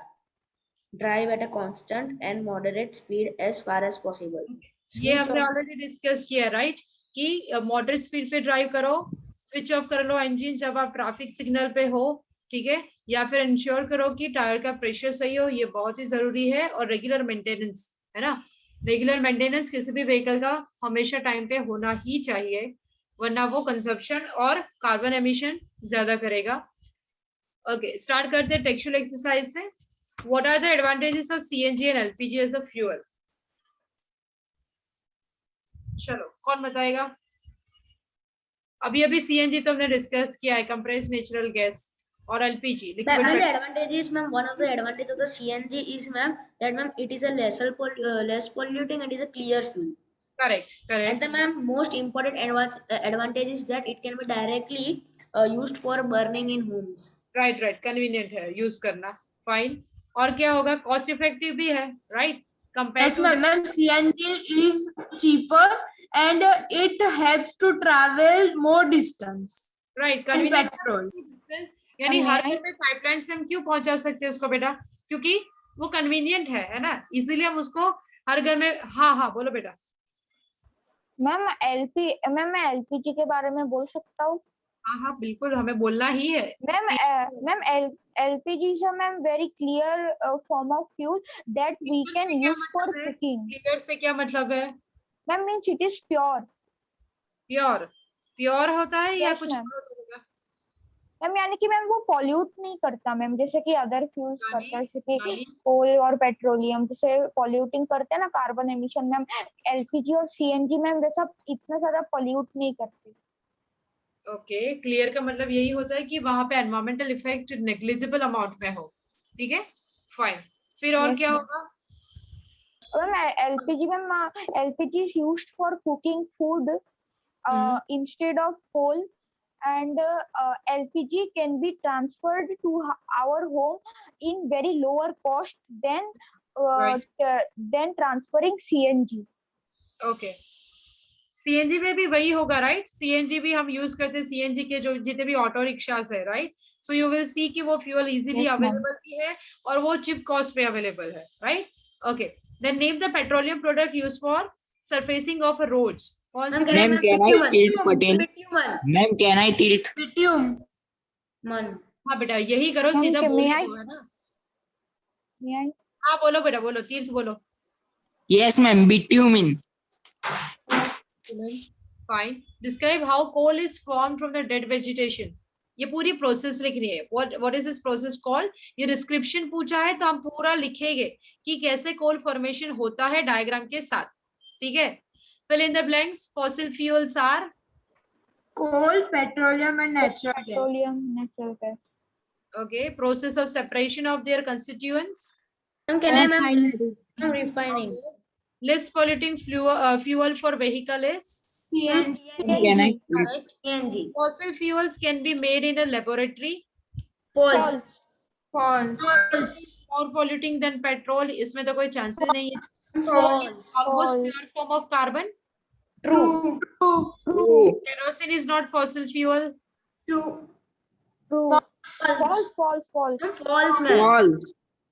drive at a constant and moderate speed as far as possible. ये हमने already discuss किया, right? कि moderate speed पे drive करो, switch off कर लो engine जब आप traffic signal पे हो, ठीक है, या फिर इंश्योर करो कि टायर का प्रेशर सही हो, ये बहुत ही जरूरी है। और रेगुलर मेंटेनेंस, है ना, रेगुलर मेंटेनेंस किसी भी व्हीकल का हमेशा टाइम पे होना ही चाहिए। वरना वो कंजप्शन और कार्बन एमिशन ज्यादा करेगा। ओके, स्टार्ट करते हैं टेक्सचुअल एक्सरसाइज से। What are the advantages of CNG and LPG as a fuel? चलो, कौन बताएगा? अभी अभी सीएनजी तो हमने डिस्कस किया है, कंप्रेस्ड नेचुरल गैस, और LPG Ma'am, liquid the petrol. advantages, ma'am, one of the advantage of the CNG is, ma'am, that ma'am it is a less polluting and is a clear fuel. Correct And correct, the ma'am most important advantage is that it can be directly used for burning in homes. Right right, convenient है use करना। Fine, और क्या होगा? Cost effective भी है, right? Yes, compare ma'am. CNG is cheaper and it helps to travel more distance right, than convenient. petrol. यानी Ma'am, her may I? घर में पाइपलाइन से हम क्यों पहुंचा सकते हैं उसको बेटा? क्योंकि वो कन्वीनियंट है ना, इजीली हम उसको हर घर में। हाँ हाँ, बोलो बेटा। मैम मैं एलपीजी के बारे में बोल सकता हूँ? हाँ हाँ बिल्कुल, हमें बोलना ही है। Ma'am LPG is a ma'am very clear form of fuel that we Clear can से क्या use for मतलब है? cooking. क्लियर से क्या मतलब है? Ma'am means it is pure. Pure, pure होता है या Yes, कुछ ma'am. और होता है? मैम यानी कि मैम वो पॉल्यूट नहीं करता मैम, जैसे कि अदर फ्यूल्स करता है, जैसे कि यानी कोल और पेट्रोलियम जैसे पॉल्यूटिंग करते हैं ना, कार्बन एमिशन। मैम एलपीजी और सीएनजी मैम वैसा इतना ज्यादा पॉल्यूट नहीं करते। ओके, क्लियर का मतलब यही होता है कि वहां पे एनवायरमेंटल इफेक्ट नेग्लिजिबल अमाउंट में हो। ठीक है, फाइन। फिर और Yes, क्या ma'am. होगा? Ma'am LPG is used for cooking food instead of coal, and LPG can be transferred to our home in very lower cost than transferring CNG. Okay, CNG में भी वही होगा, राइट? सीएनजी भी हम use करते हैं, CNG के जो जितने भी ऑटो रिक्शास है, right? So you will see कि वो fuel easily Yes, ma'am. Available भी है और वो चिप कॉस्ट पे अवेलेबल है, right? Okay, then name the petroleum product use for surfacing of roads. कौन सी? Ma'am, can I tilt button? Ma'am, can I tilt? Bitumen. हाँ बेटा, यही करो, Ma'am, सीधा may बोल I? दो, है ना? May I? हाँ बोलो बेटा, बोलो, तीर्थ बोलो। Yes, ma'am. Bitumen. Fine, describe how coal is form from the dead vegetation. ये पूरी प्रोसेस लिखनी है। What is this process called? ये डिस्क्रिप्शन पूछा है तो हम पूरा लिखेंगे कि कैसे कोल फॉर्मेशन होता है डायग्राम के साथ। ठीक है, fill in the blanks. Fossil fuels are Coal, petroleum, and natural gas. Petroleum, natural gas. okay. Process of separation of their constituents. Ma'am, can I, ma'am, refining? List polluting fuel for vehicle is CNG. correct. CNG. Fossil fuels can be made in a laboratory. False. False. More polluting than petrol. इसमें तो कोई chances नहीं है. False. Almost pure form of carbon. True. Kerosene is not fossil fuel. True. False. False, ma'am.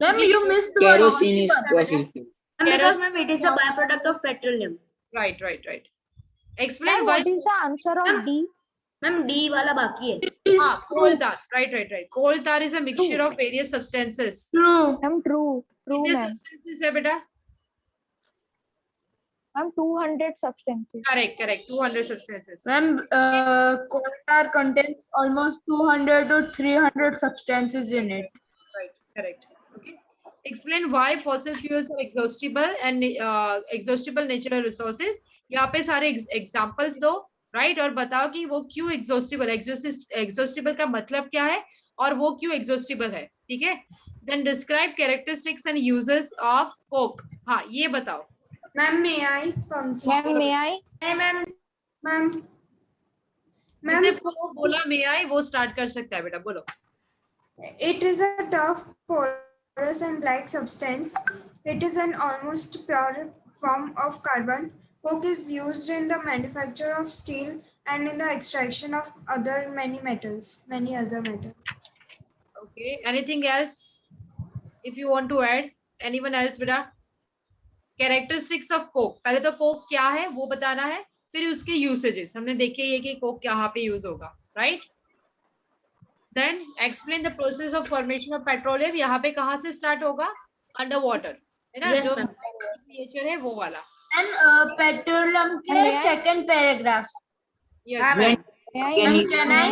Ma'am, you missed one. Kerosene is fossil fuel. Because, ma'am, it is a byproduct of petroleum. Right. Explain Ma'am, why. what is the answer of D? Ma'am, D वाला बाकी है. Coal tar. Right. Coal tar is a mixture of various substances. True. Ma'am, true, कितने ma'am. substances है बेटा? Ma'am, 200 substances. Correct. 200 substances. Ma'am, coal tar contains almost 200 to 300 substances in it. Right. Correct. Okay. Explain why fossil fuels are exhaustible and exhaustible natural resources. यहाँ पे सारे examples दो, right? और बताओ कि वो क्यों exhaustible है। exhaustible का मतलब क्या है और वो क्यों exhaustible है। ठीक है? Then describe characteristics and uses of coke. हाँ, ये बताओ। Ma'am, may I? Ma'am, may I? Ma'am. जिसे बोला may I, वो start कर सकता है बेटा, बोलो। It is a tough, porous and black substance. It is an almost pure form of carbon. Coke is used in the manufacture of steel and in the extraction of many other metals. Okay. Anything else? If you want to add, anyone else बेटा? Characteristics of coke. पहले तो coke क्या है वो बताना है, फिर उसके usages हमने देखे ये कि coke यहाँ पे use होगा, right? Then explain the process of formation of petroleum. यहाँ पे कहाँ से start होगा? Underwater, है ना? Yes, जो ma'am. nature है वो वाला. And petroleum के second paragraph. यस हाँ, मैम। Ma'am, can I?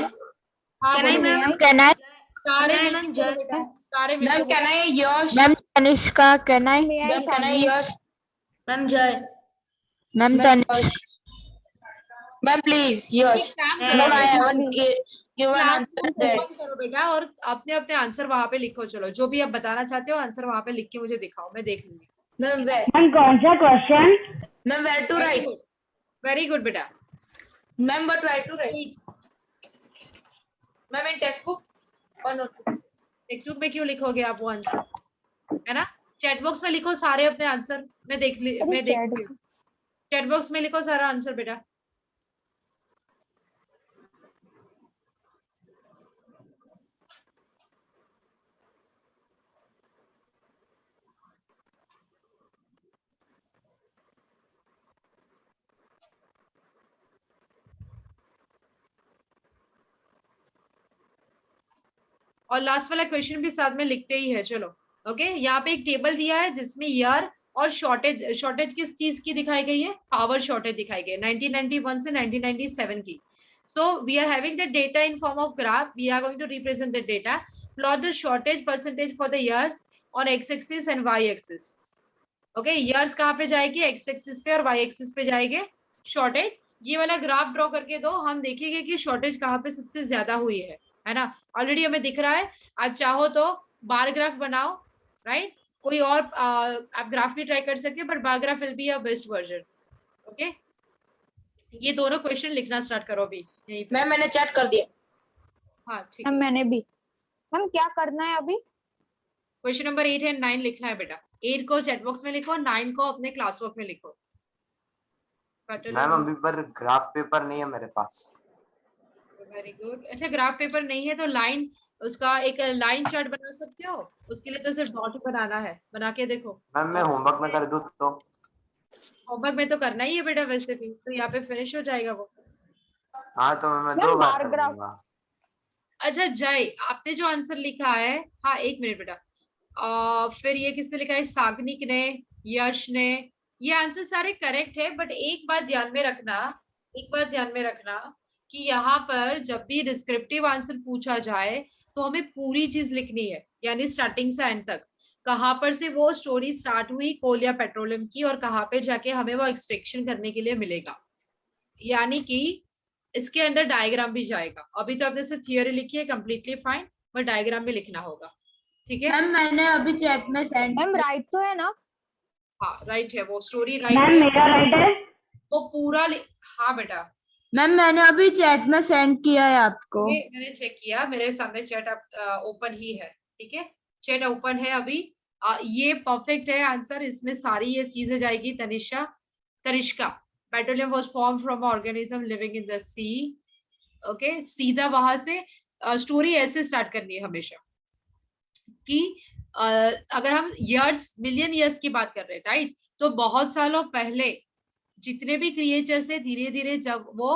हाँ Can I, बोलो। ma'am? Can I? सारे Can I, मिलके ma'am, बोलो जय? बेटा, सारे Ma'am, मिलके can बोलो। I Yash? Ma'am Tanishka, can I? Ma'am, can I Yash? Ma'am, Jay. Ma'am Ma'am, Tanish. Yash. Ma'am, please, एक Yash. काम No, करो I बेटा, haven't given क्लास answer को that. बंद करो बेटा और अपने अपने आंसर वहां पे लिखो। चलो जो भी आप बताना चाहते हो आंसर वहां पे लिख के मुझे दिखाओ, मैं देख लूंगी। Ma'am, where? मैम कौन सा question? Ma'am, where to very write? Good, very good बेटा। Ma'am, but where to write? Ma'am, in textbook or notebook? Text book में क्यों लिखोगे आप वो आंसर, है ना? चैट बॉक्स में लिखो सारे अपने आंसर, मैं देखती हूँ। चैट बॉक्स में लिखो सारा आंसर बेटा। और लास्ट वाला क्वेश्चन भी साथ में लिखते ही है। चलो ओके, यहाँ पे एक टेबल दिया है जिसमें ईयर और शॉर्टेज किस चीज की दिखाई गई है, पावर शॉर्टेज दिखाई गई है 1991 से 1997 की। So we are having the data in form of graph, we are going to represent the data, plot the shortage percentage for the years on X axis and Y axis. Okay, years कहाँ पे जाएगी, x axis पे और Y axis पे जाएंगे shortage. ये वाला graph draw करके दो, हम देखेंगे कि शॉर्टेज कहाँ पे सबसे ज्यादा हुई है ना? ऑलरेडी हमें दिख रहा है। आप चाहो तो बार ग्राफ बनाओ, राइट? कोई और आप ग्राफ भी ट्राई कर सकते हैं, but bar graph will be a best version. Okay, ये दोनों क्वेश्चन लिखना स्टार्ट करो अभी यहीं पे। मैम, मैंने चैट कर दिया। हाँ ठीक है। मैंने भी। मैम क्या करना है अभी? क्वेश्चन नंबर 8 एंड 9 लिखना है बेटा। 8 को चैट बॉक्स में लिखो, 9 को अपने क्लास वर्क में लिखो। मैम अभी पर ग्राफ पेपर नहीं है मेरे पास। Very good. अच्छा, ग्राफ पेपर नहीं है तो लाइन, उसका एक लाइन चार्ट बना सकते हो, उसके लिए तो सिर्फ डॉट बनाना है, बना के देखो। मैम मैं होमवर्क में कर दूं तो? होमवर्क में तो करना ही है बेटा, वैसे भी तो यहाँ पे फिनिश हो जाएगा वो। हाँ तो मैं 2 बार कर दूंगा। अच्छा जय, आपने जो आंसर लिखा है, हाँ एक मिनट बेटा, फिर ये किसने लिखा है, सागनिक ने, यश ने, ये आंसर सारे करेक्ट है, बट एक बात ध्यान में रखना कि यहाँ पर जब भी डिस्क्रिप्टिव आंसर पूछा जाए तो हमें पूरी चीज लिखनी है, यानी स्टार्टिंग से एंड तक, कहाँ पर से वो स्टोरी स्टार्ट हुई कोल या पेट्रोलियम की, और कहाँ पे जाके हमें वो एक्सट्रैक्शन करने के लिए मिलेगा। यानी कि इसके अंदर डायग्राम भी जाएगा। अभी तो आपने सिर्फ थियोरी लिखी है, कंप्लीटली फाइन, बट डायग्राम भी लिखना होगा, ठीक है? मैम मैंने अभी चैट में सेंड। मैम राइट तो है ना? हाँ राइट है, वो स्टोरी राइट मैम है, मेरा राइट है? वो पूरा हाँ बेटा, मैम मैंने अभी चैट में सेंड किया है आपको। मैंने चेक किया, मेरे सामने चैट ओपन ही है, ठीक है? चैट ओपन है अभी। ये परफेक्ट है आंसर, इसमें सारी ये चीजें जाएगी। Tanishka, petroleum was form from organism living in the sea. Okay, सीधा वहां से स्टोरी ऐसे स्टार्ट करनी है हमेशा कि अगर हम ईयर्स, मिलियन ईयर्स की बात कर रहे हैं, राइट? तो बहुत सालों पहले जितने भी क्रिएचर्स है, धीरे धीरे जब वो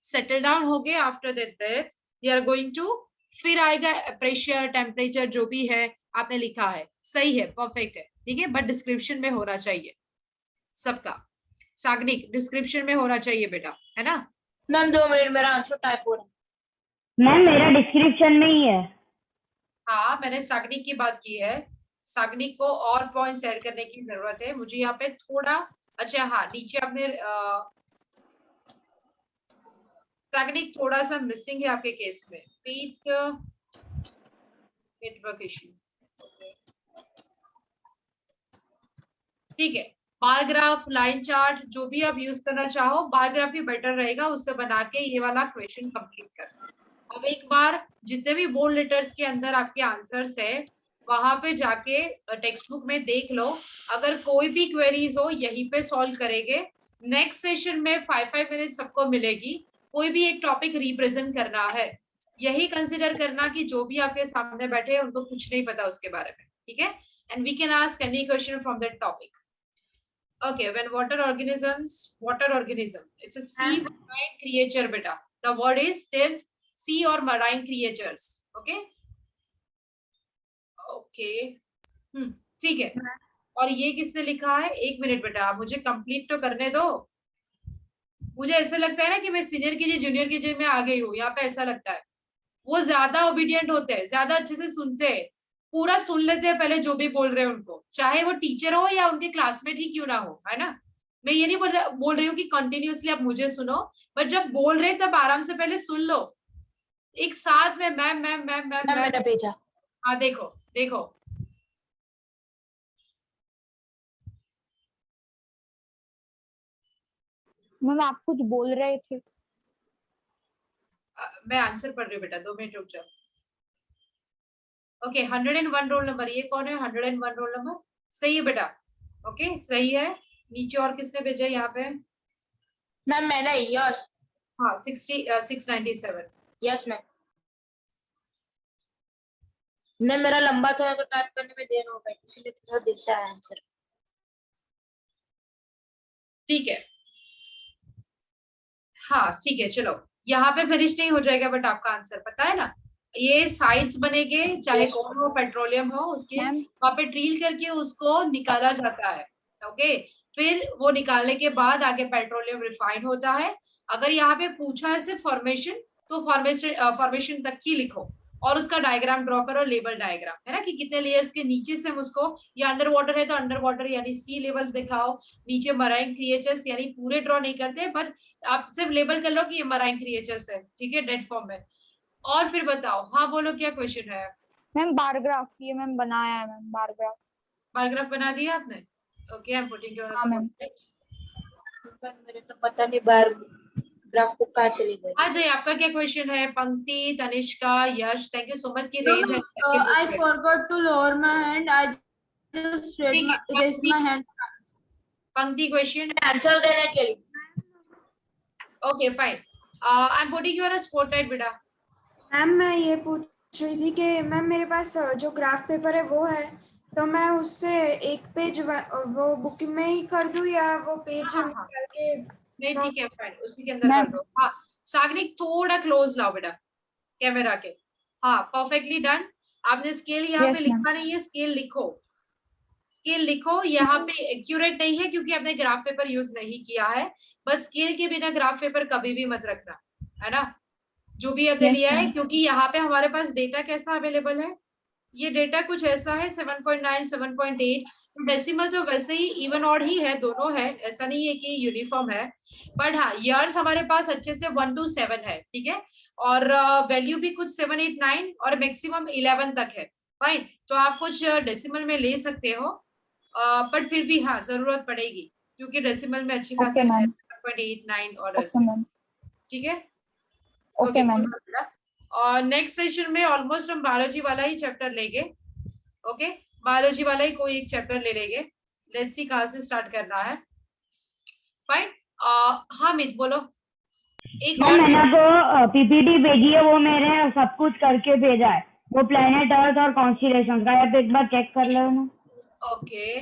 सेटल डाउन हो गए after that death, they are going to, फिर आएगा प्रेशर, टेम्परेचर, जो भी है आपने लिखा है सही है, परफेक्ट है, ठीक है? बट डिस्क्रिप्शन में होना चाहिए सबका। सागनिक, डिस्क्रिप्शन में होना चाहिए बेटा, है ना? मैम 2 मिनट, मेरा आंसर टाइप हो रहा है। मैम मेरा डिस्क्रिप्शन में ही है। हाँ, मैंने सागनिक की बात की है। सागनिक को और पॉइंट्स ऐड करने की जरूरत है मुझे यहाँ पे थोड़ा। अच्छा हाँ, नीचे आपने सागनिक थोड़ा सा मिसिंग है आपके केस में, नेटवर्क इश्यू, ठीक है? बार ग्राफ, लाइन चार्ट, जो भी आप यूज करना चाहो, बार ग्राफ भी बेटर रहेगा, उससे बना के ये वाला क्वेश्चन कंप्लीट करना। अब एक बार जितने भी बोल्ड लेटर्स के अंदर आपके आंसर्स है, वहां पे जाके टेक्स्ट बुक में देख लो, अगर कोई भी क्वेरीज हो यहीं पे सॉल्व करेंगे। नेक्स्ट सेशन में 5 मिनट सबको मिलेगी, कोई भी एक टॉपिक रिप्रेजेंट करना है, यही कंसिडर करना कि जो भी आपके सामने बैठे हैं उनको कुछ नहीं पता उसके बारे में, ठीक है? And we can ask any question from that topic. Okay, when water organism, it's a sea marine creature beta. The word is still sea or marine creatures. Okay, ठीक है। और ये किसने लिखा है, एक मिनट बेटा, आप मुझे कंप्लीट तो करने दो। मुझे ऐसा लगता है ना कि मैं सीनियर केजी जूनियर केजी में आ गई हूँ, यहाँ पे ऐसा लगता है। वो ज्यादा ओबीडियंट होते हैं, ज्यादा अच्छे से सुनते हैं, पूरा सुन लेते हैं पहले जो भी बोल रहे हैं उनको, चाहे वो टीचर हो या उनके क्लासमेट ही क्यों ना हो, है ना। मैं ये नहीं बोल रही हूँ कि कंटिन्यूअसली आप मुझे सुनो, बट जब बोल रहे तब आराम से पहले सुन लो, एक साथ में ma'am ma'am ma'am ma'am ma'am. मैंने भेजा। हाँ देखो देखो, मैम आप कुछ बोल रहे थे। मैं आंसर पढ़ रही हूँ बेटा, 2 मिनट रुक जाओ। ओके 101 रोल नंबर, ये कौन है 101 रोल नंबर? सही है बेटा, ओके सही है। नीचे और किसने भेजा यहाँ पे? मैम मैंने, यस। हाँ 697। Yes ma'am. मैम मेरा लंबा था तो टाइप करने में देर हो गई, इसलिए थोड़ा देर से आया आंसर। ठीक है, हाँ ठीक है, चलो यहाँ पे फिनिश नहीं हो जाएगा, बट आपका आंसर पता है ना। ये साइड्स बनेंगे, चाहे कौन हो, पेट्रोलियम हो, उसके वहां पे ड्रिल करके उसको निकाला जाता है। ओके, फिर वो निकालने के बाद आगे पेट्रोलियम रिफाइन होता है। अगर यहाँ पे पूछा है सिर्फ फॉर्मेशन, तो फॉर्मेशन तक ही लिखो और उसका डायग्राम ड्रॉ करो, लेवल डायग्राम, है ना, कि कितने लेयर्स के नीचे से हम उसको, या अंडर वाटर है तो अंडर वाटर यानी सी लेवल दिखाओ, नीचे मराइन क्रिएचर्स यानी पूरे ड्रॉ नहीं करते, बट आप सिर्फ लेबल कर लो कि ये मराइन क्रिएचर्स है, ठीक है, डेड फॉर्म में। और फिर बताओ, हाँ बोलो क्या क्वेश्चन है? मैम बारग्राफ, ये मैम बनाया है मैम, बारग्राफ। बारग्राफ बना दिया आपने? Okay, I am putting you on spot. मेरे तो पता नहीं बार ग्राफ को कहाँ चली गई। हाँ जी, आपका क्या क्वेश्चन है? पंक्ति, तनिष्का, यश, थैंक यू सो मच की रेज है। I forgot to lower my hand. I just raised my hand. पंक्ति क्वेश्चन आंसर देने के लिए। Okay fine, I am putting you on spot right बेटा। मैम मैं ये पूछ रही थी कि मैम मेरे पास जो ग्राफ पेपर है वो है, तो मैं उससे एक पेज वो बुक में ही कर दूं या वो पेज निकाल के? नहीं ठीक है फाइन, उसी के अंदर कर दो। हाँ सागनिक थोड़ा क्लोज लाओ बेटा कैमरा के। हाँ परफेक्टली डन। आपने स्केल यहाँ पे लिखा नहीं है, स्केल लिखो, स्केल लिखो। यहाँ पे एक्यूरेट नहीं है क्योंकि आपने ग्राफ पेपर यूज नहीं किया है, बस स्केल के बिना ग्राफ पेपर कभी भी मत रखना, है ना, जो भी आपने लिया है, क्योंकि यहाँ पे हमारे पास डेटा कैसा अवेलेबल है, ये डेटा कुछ ऐसा है 7.9 7.8, डेसिमल तो वैसे ही इवन ऑड ही है, दोनों है, ऐसा नहीं है कि यूनिफॉर्म है, बट हाँ ईयर्स हमारे पास अच्छे से 1 to 7 है, ठीक है, और वैल्यू भी कुछ 7 8 9 और मैक्सिमम 11 तक है, फाइन। तो आप कुछ डेसिमल में ले सकते हो, बट फिर भी हाँ जरूरत पड़ेगी क्योंकि डेसिमल में अच्छी खासी 7.8 9 और ऐसे, ठीक है, ओके मैम। और नेक्स्ट सेशन में ऑलमोस्ट हम बायोलॉजी वाला ही चैप्टर लेंगे, ओके, बायोलॉजी वाला ही कोई एक चैप्टर ले लेंगे। लेट्स सी कहाँ से स्टार्ट करना है, फाइन। हाँ मित बोलो। एक और मैंने वो पीपीटी भेजी है, वो मैंने सब कुछ करके भेजा है, वो प्लेनेट अर्थ और कॉन्स्टिलेशंस का, आप एक बार चेक कर लो ना। ओके,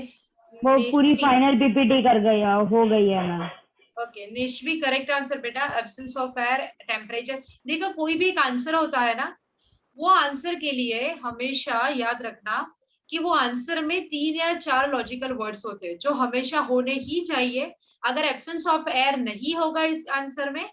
वो पूरी फाइनल पीपीटी कर गई है, हो गई है मैम। ओके निश्वी करेक्ट आंसर बेटा, एब्सेंस ऑफ एयर, टेम्परेचर। देखो कोई भी एक आंसर होता है ना, वो आंसर के लिए हमेशा याद रखना कि वो आंसर में 3 या 4 लॉजिकल वर्ड्स होते हैं जो हमेशा होने ही चाहिए। अगर एब्सेंस ऑफ एयर नहीं होगा इस आंसर में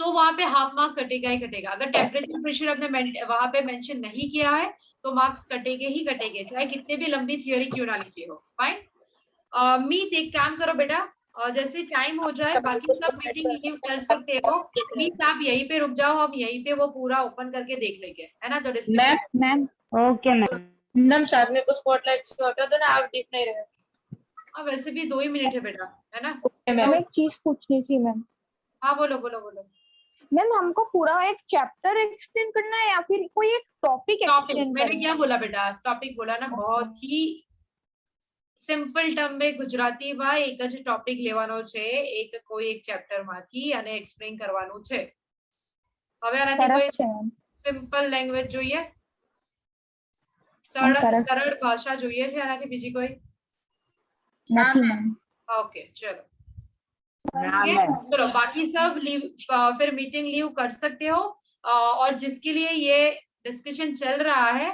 तो वहां पे हाफ मार्क कटेगा ही कटेगा। अगर टेम्परेचर प्रेशर आपने वहां पे मेंशन नहीं किया है तो मार्क्स कटेंगे ही कटेंगे, चाहे कितने भी लंबी थियोरी क्यों ना लिखी हो, फाइन। मीत एक काम करो बेटा, जैसे टाइम हो जाए बाकी सब मीटिंग लीव कर सकते हो, मीत आप यहीं पे रुक जाओ, हम यहीं पे वो पूरा ओपन करके देख लेंगे, है ना, तो discussion. Ma'am okay ma'am. Ma'am साथ में को स्पॉटलाइट से हटा दो ना, आप दिख नहीं रहे। हाँ वैसे भी 2 ही मिनट है बेटा, है ना। मैम एक चीज पूछनी थी मैम। हाँ बोलो बोलो बोलो। मैम हमको पूरा एक चैप्टर एक्सप्लेन करना है या फिर कोई एक टॉपिक एक्सप्लेन करना है? मैंने क्या बोला बेटा, टॉपिक बोला ना, बहुत ही સિમ્પલ ટર્મ में ગુજરાતીમાં એક જ ટોપિક લેવાનો છે, એક કોઈ એક ચેપ્ટર માંથી અને એક્સપ્લેન કરવાનું છે। હવે આનાથી કોઈ સિમ્પલ લેંગ્વેજ જોઈએ, સરળ ભાષા જોઈએ છે, આનાથી બીજી કોઈ नहीं? ओके चलो ठीक है, चलो बाकी सब लीव, फिर मीटिंग लीव कर सकते हो, और जिसके लिए ये डिस्कशन चल रहा है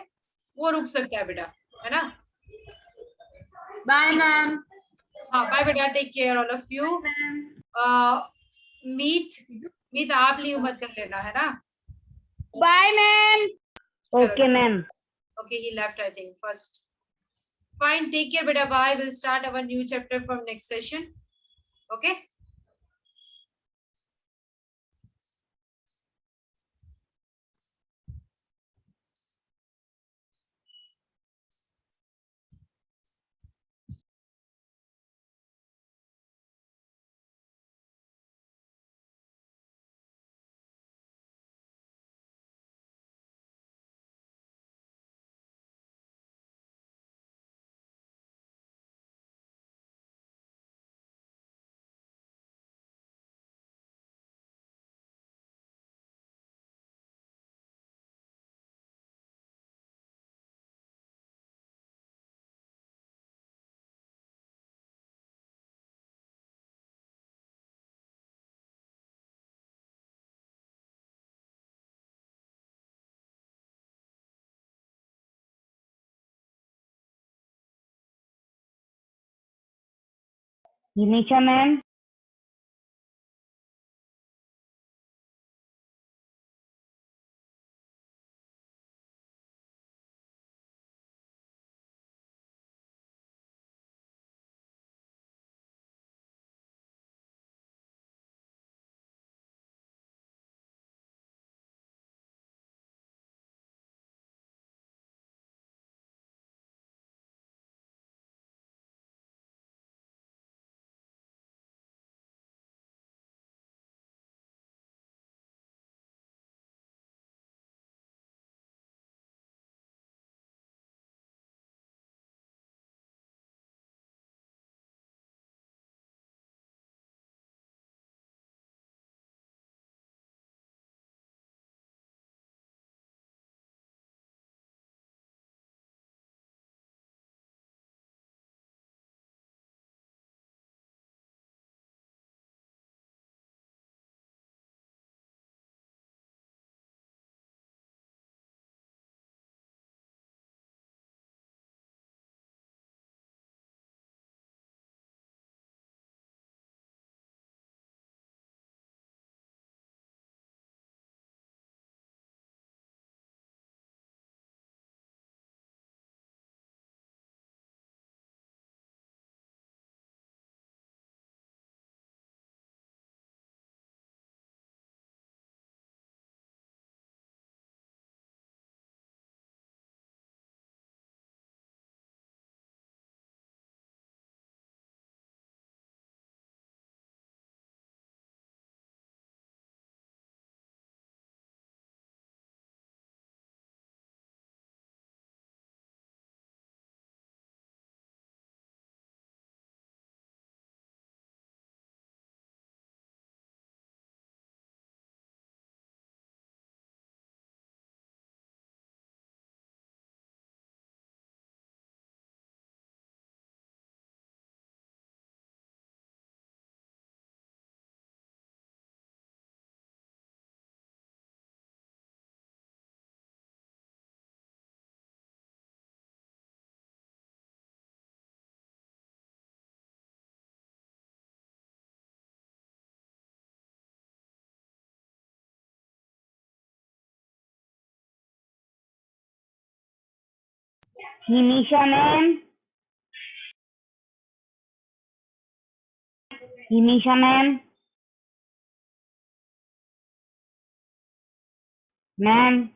वो रुक सकता है बेटा, है ना। Bye ma'am. हाँ बाय बेटा, take care all of you. Meet आप लीव मत कर लेना, है ना? Bye ma'am. Okay ma'am. Okay, he left, I think, first. Fine, take care, beta. Bye. We'll start our new chapter from next session. Okay? Himisha ma'am. Himisha ma'am. Himisha ma'am. Ma'am.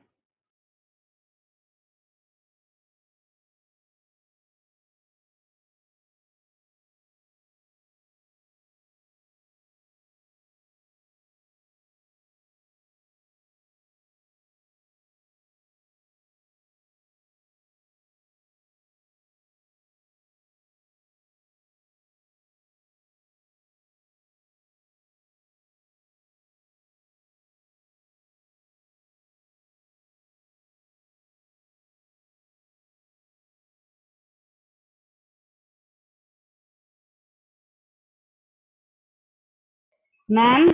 Ma'am.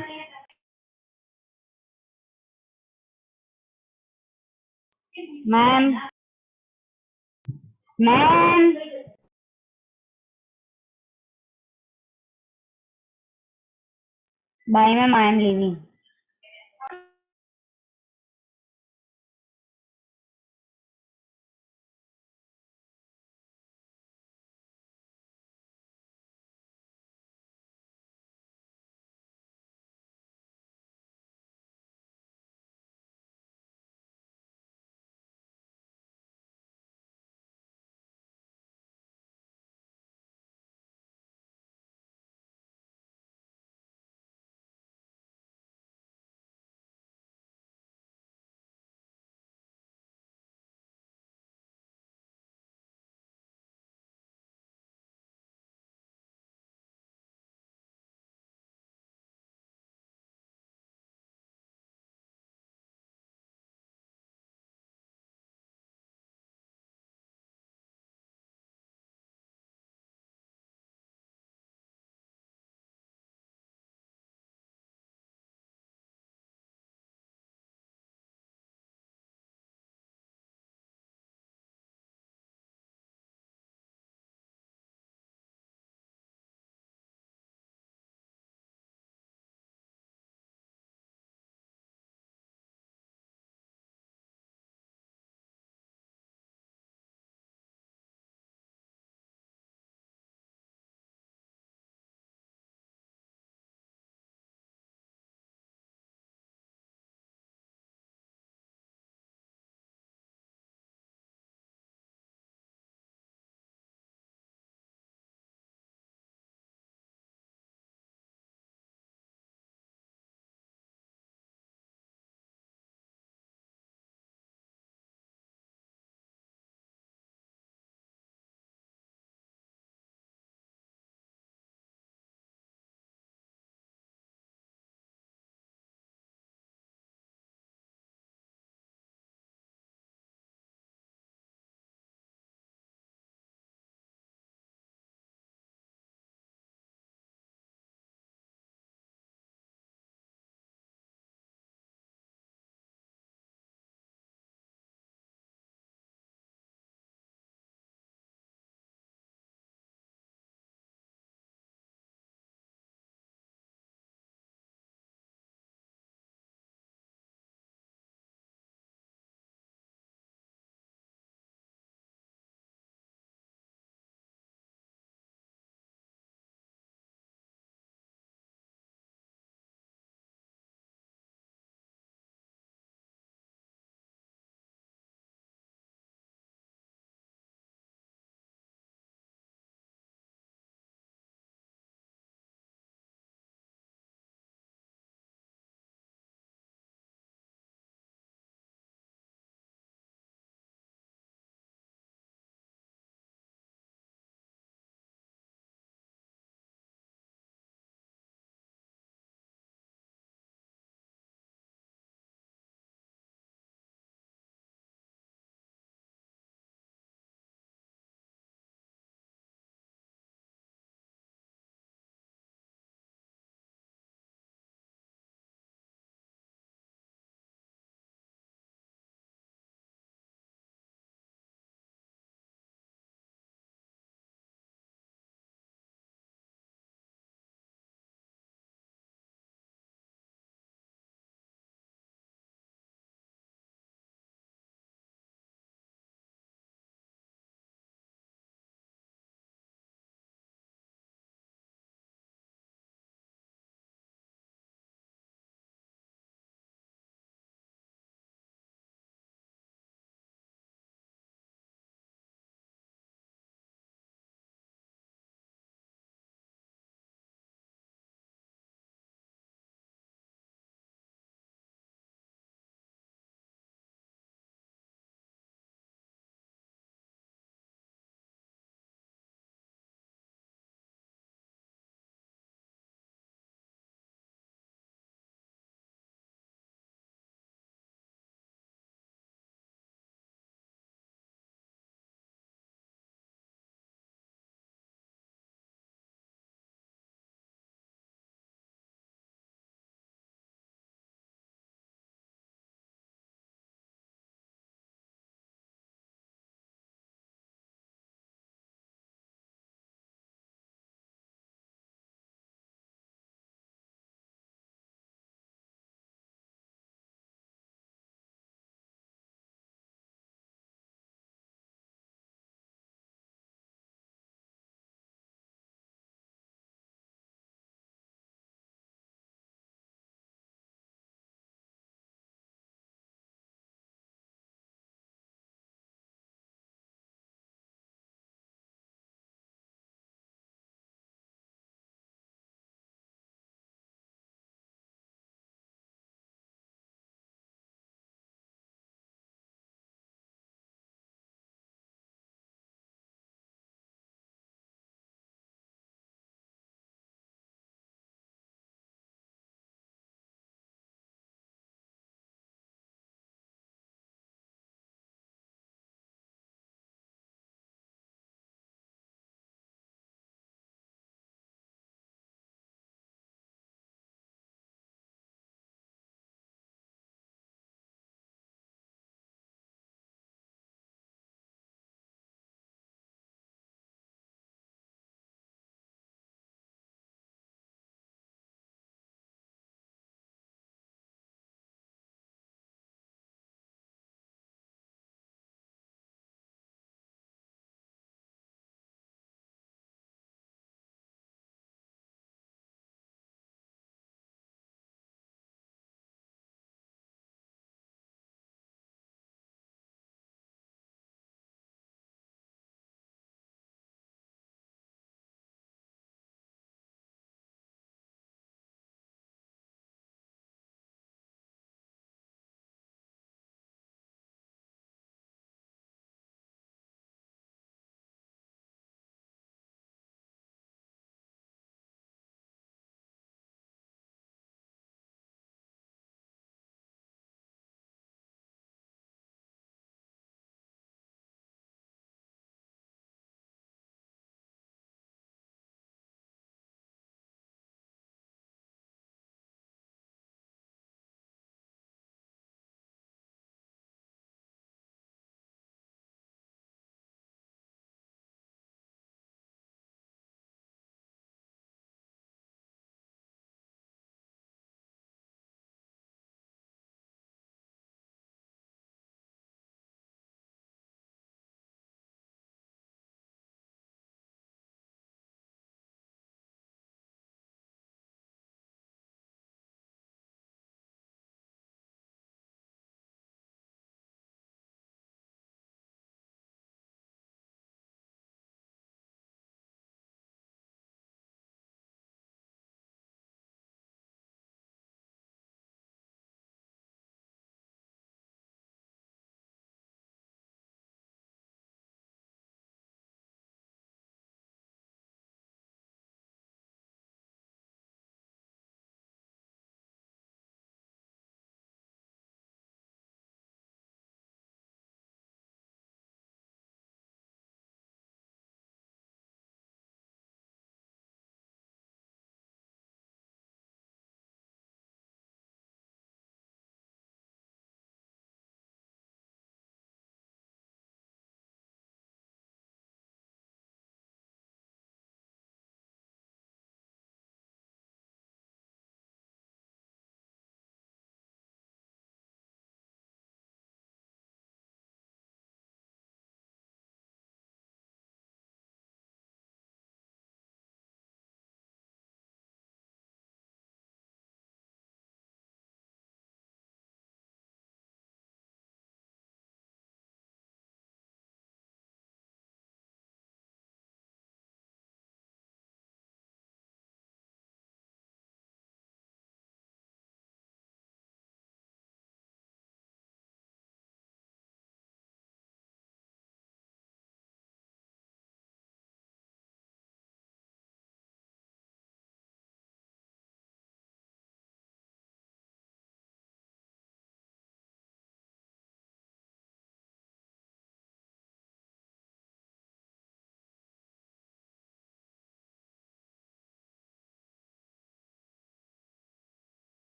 Ma'am. Ma'am. Bye, ma'am. I am leaving.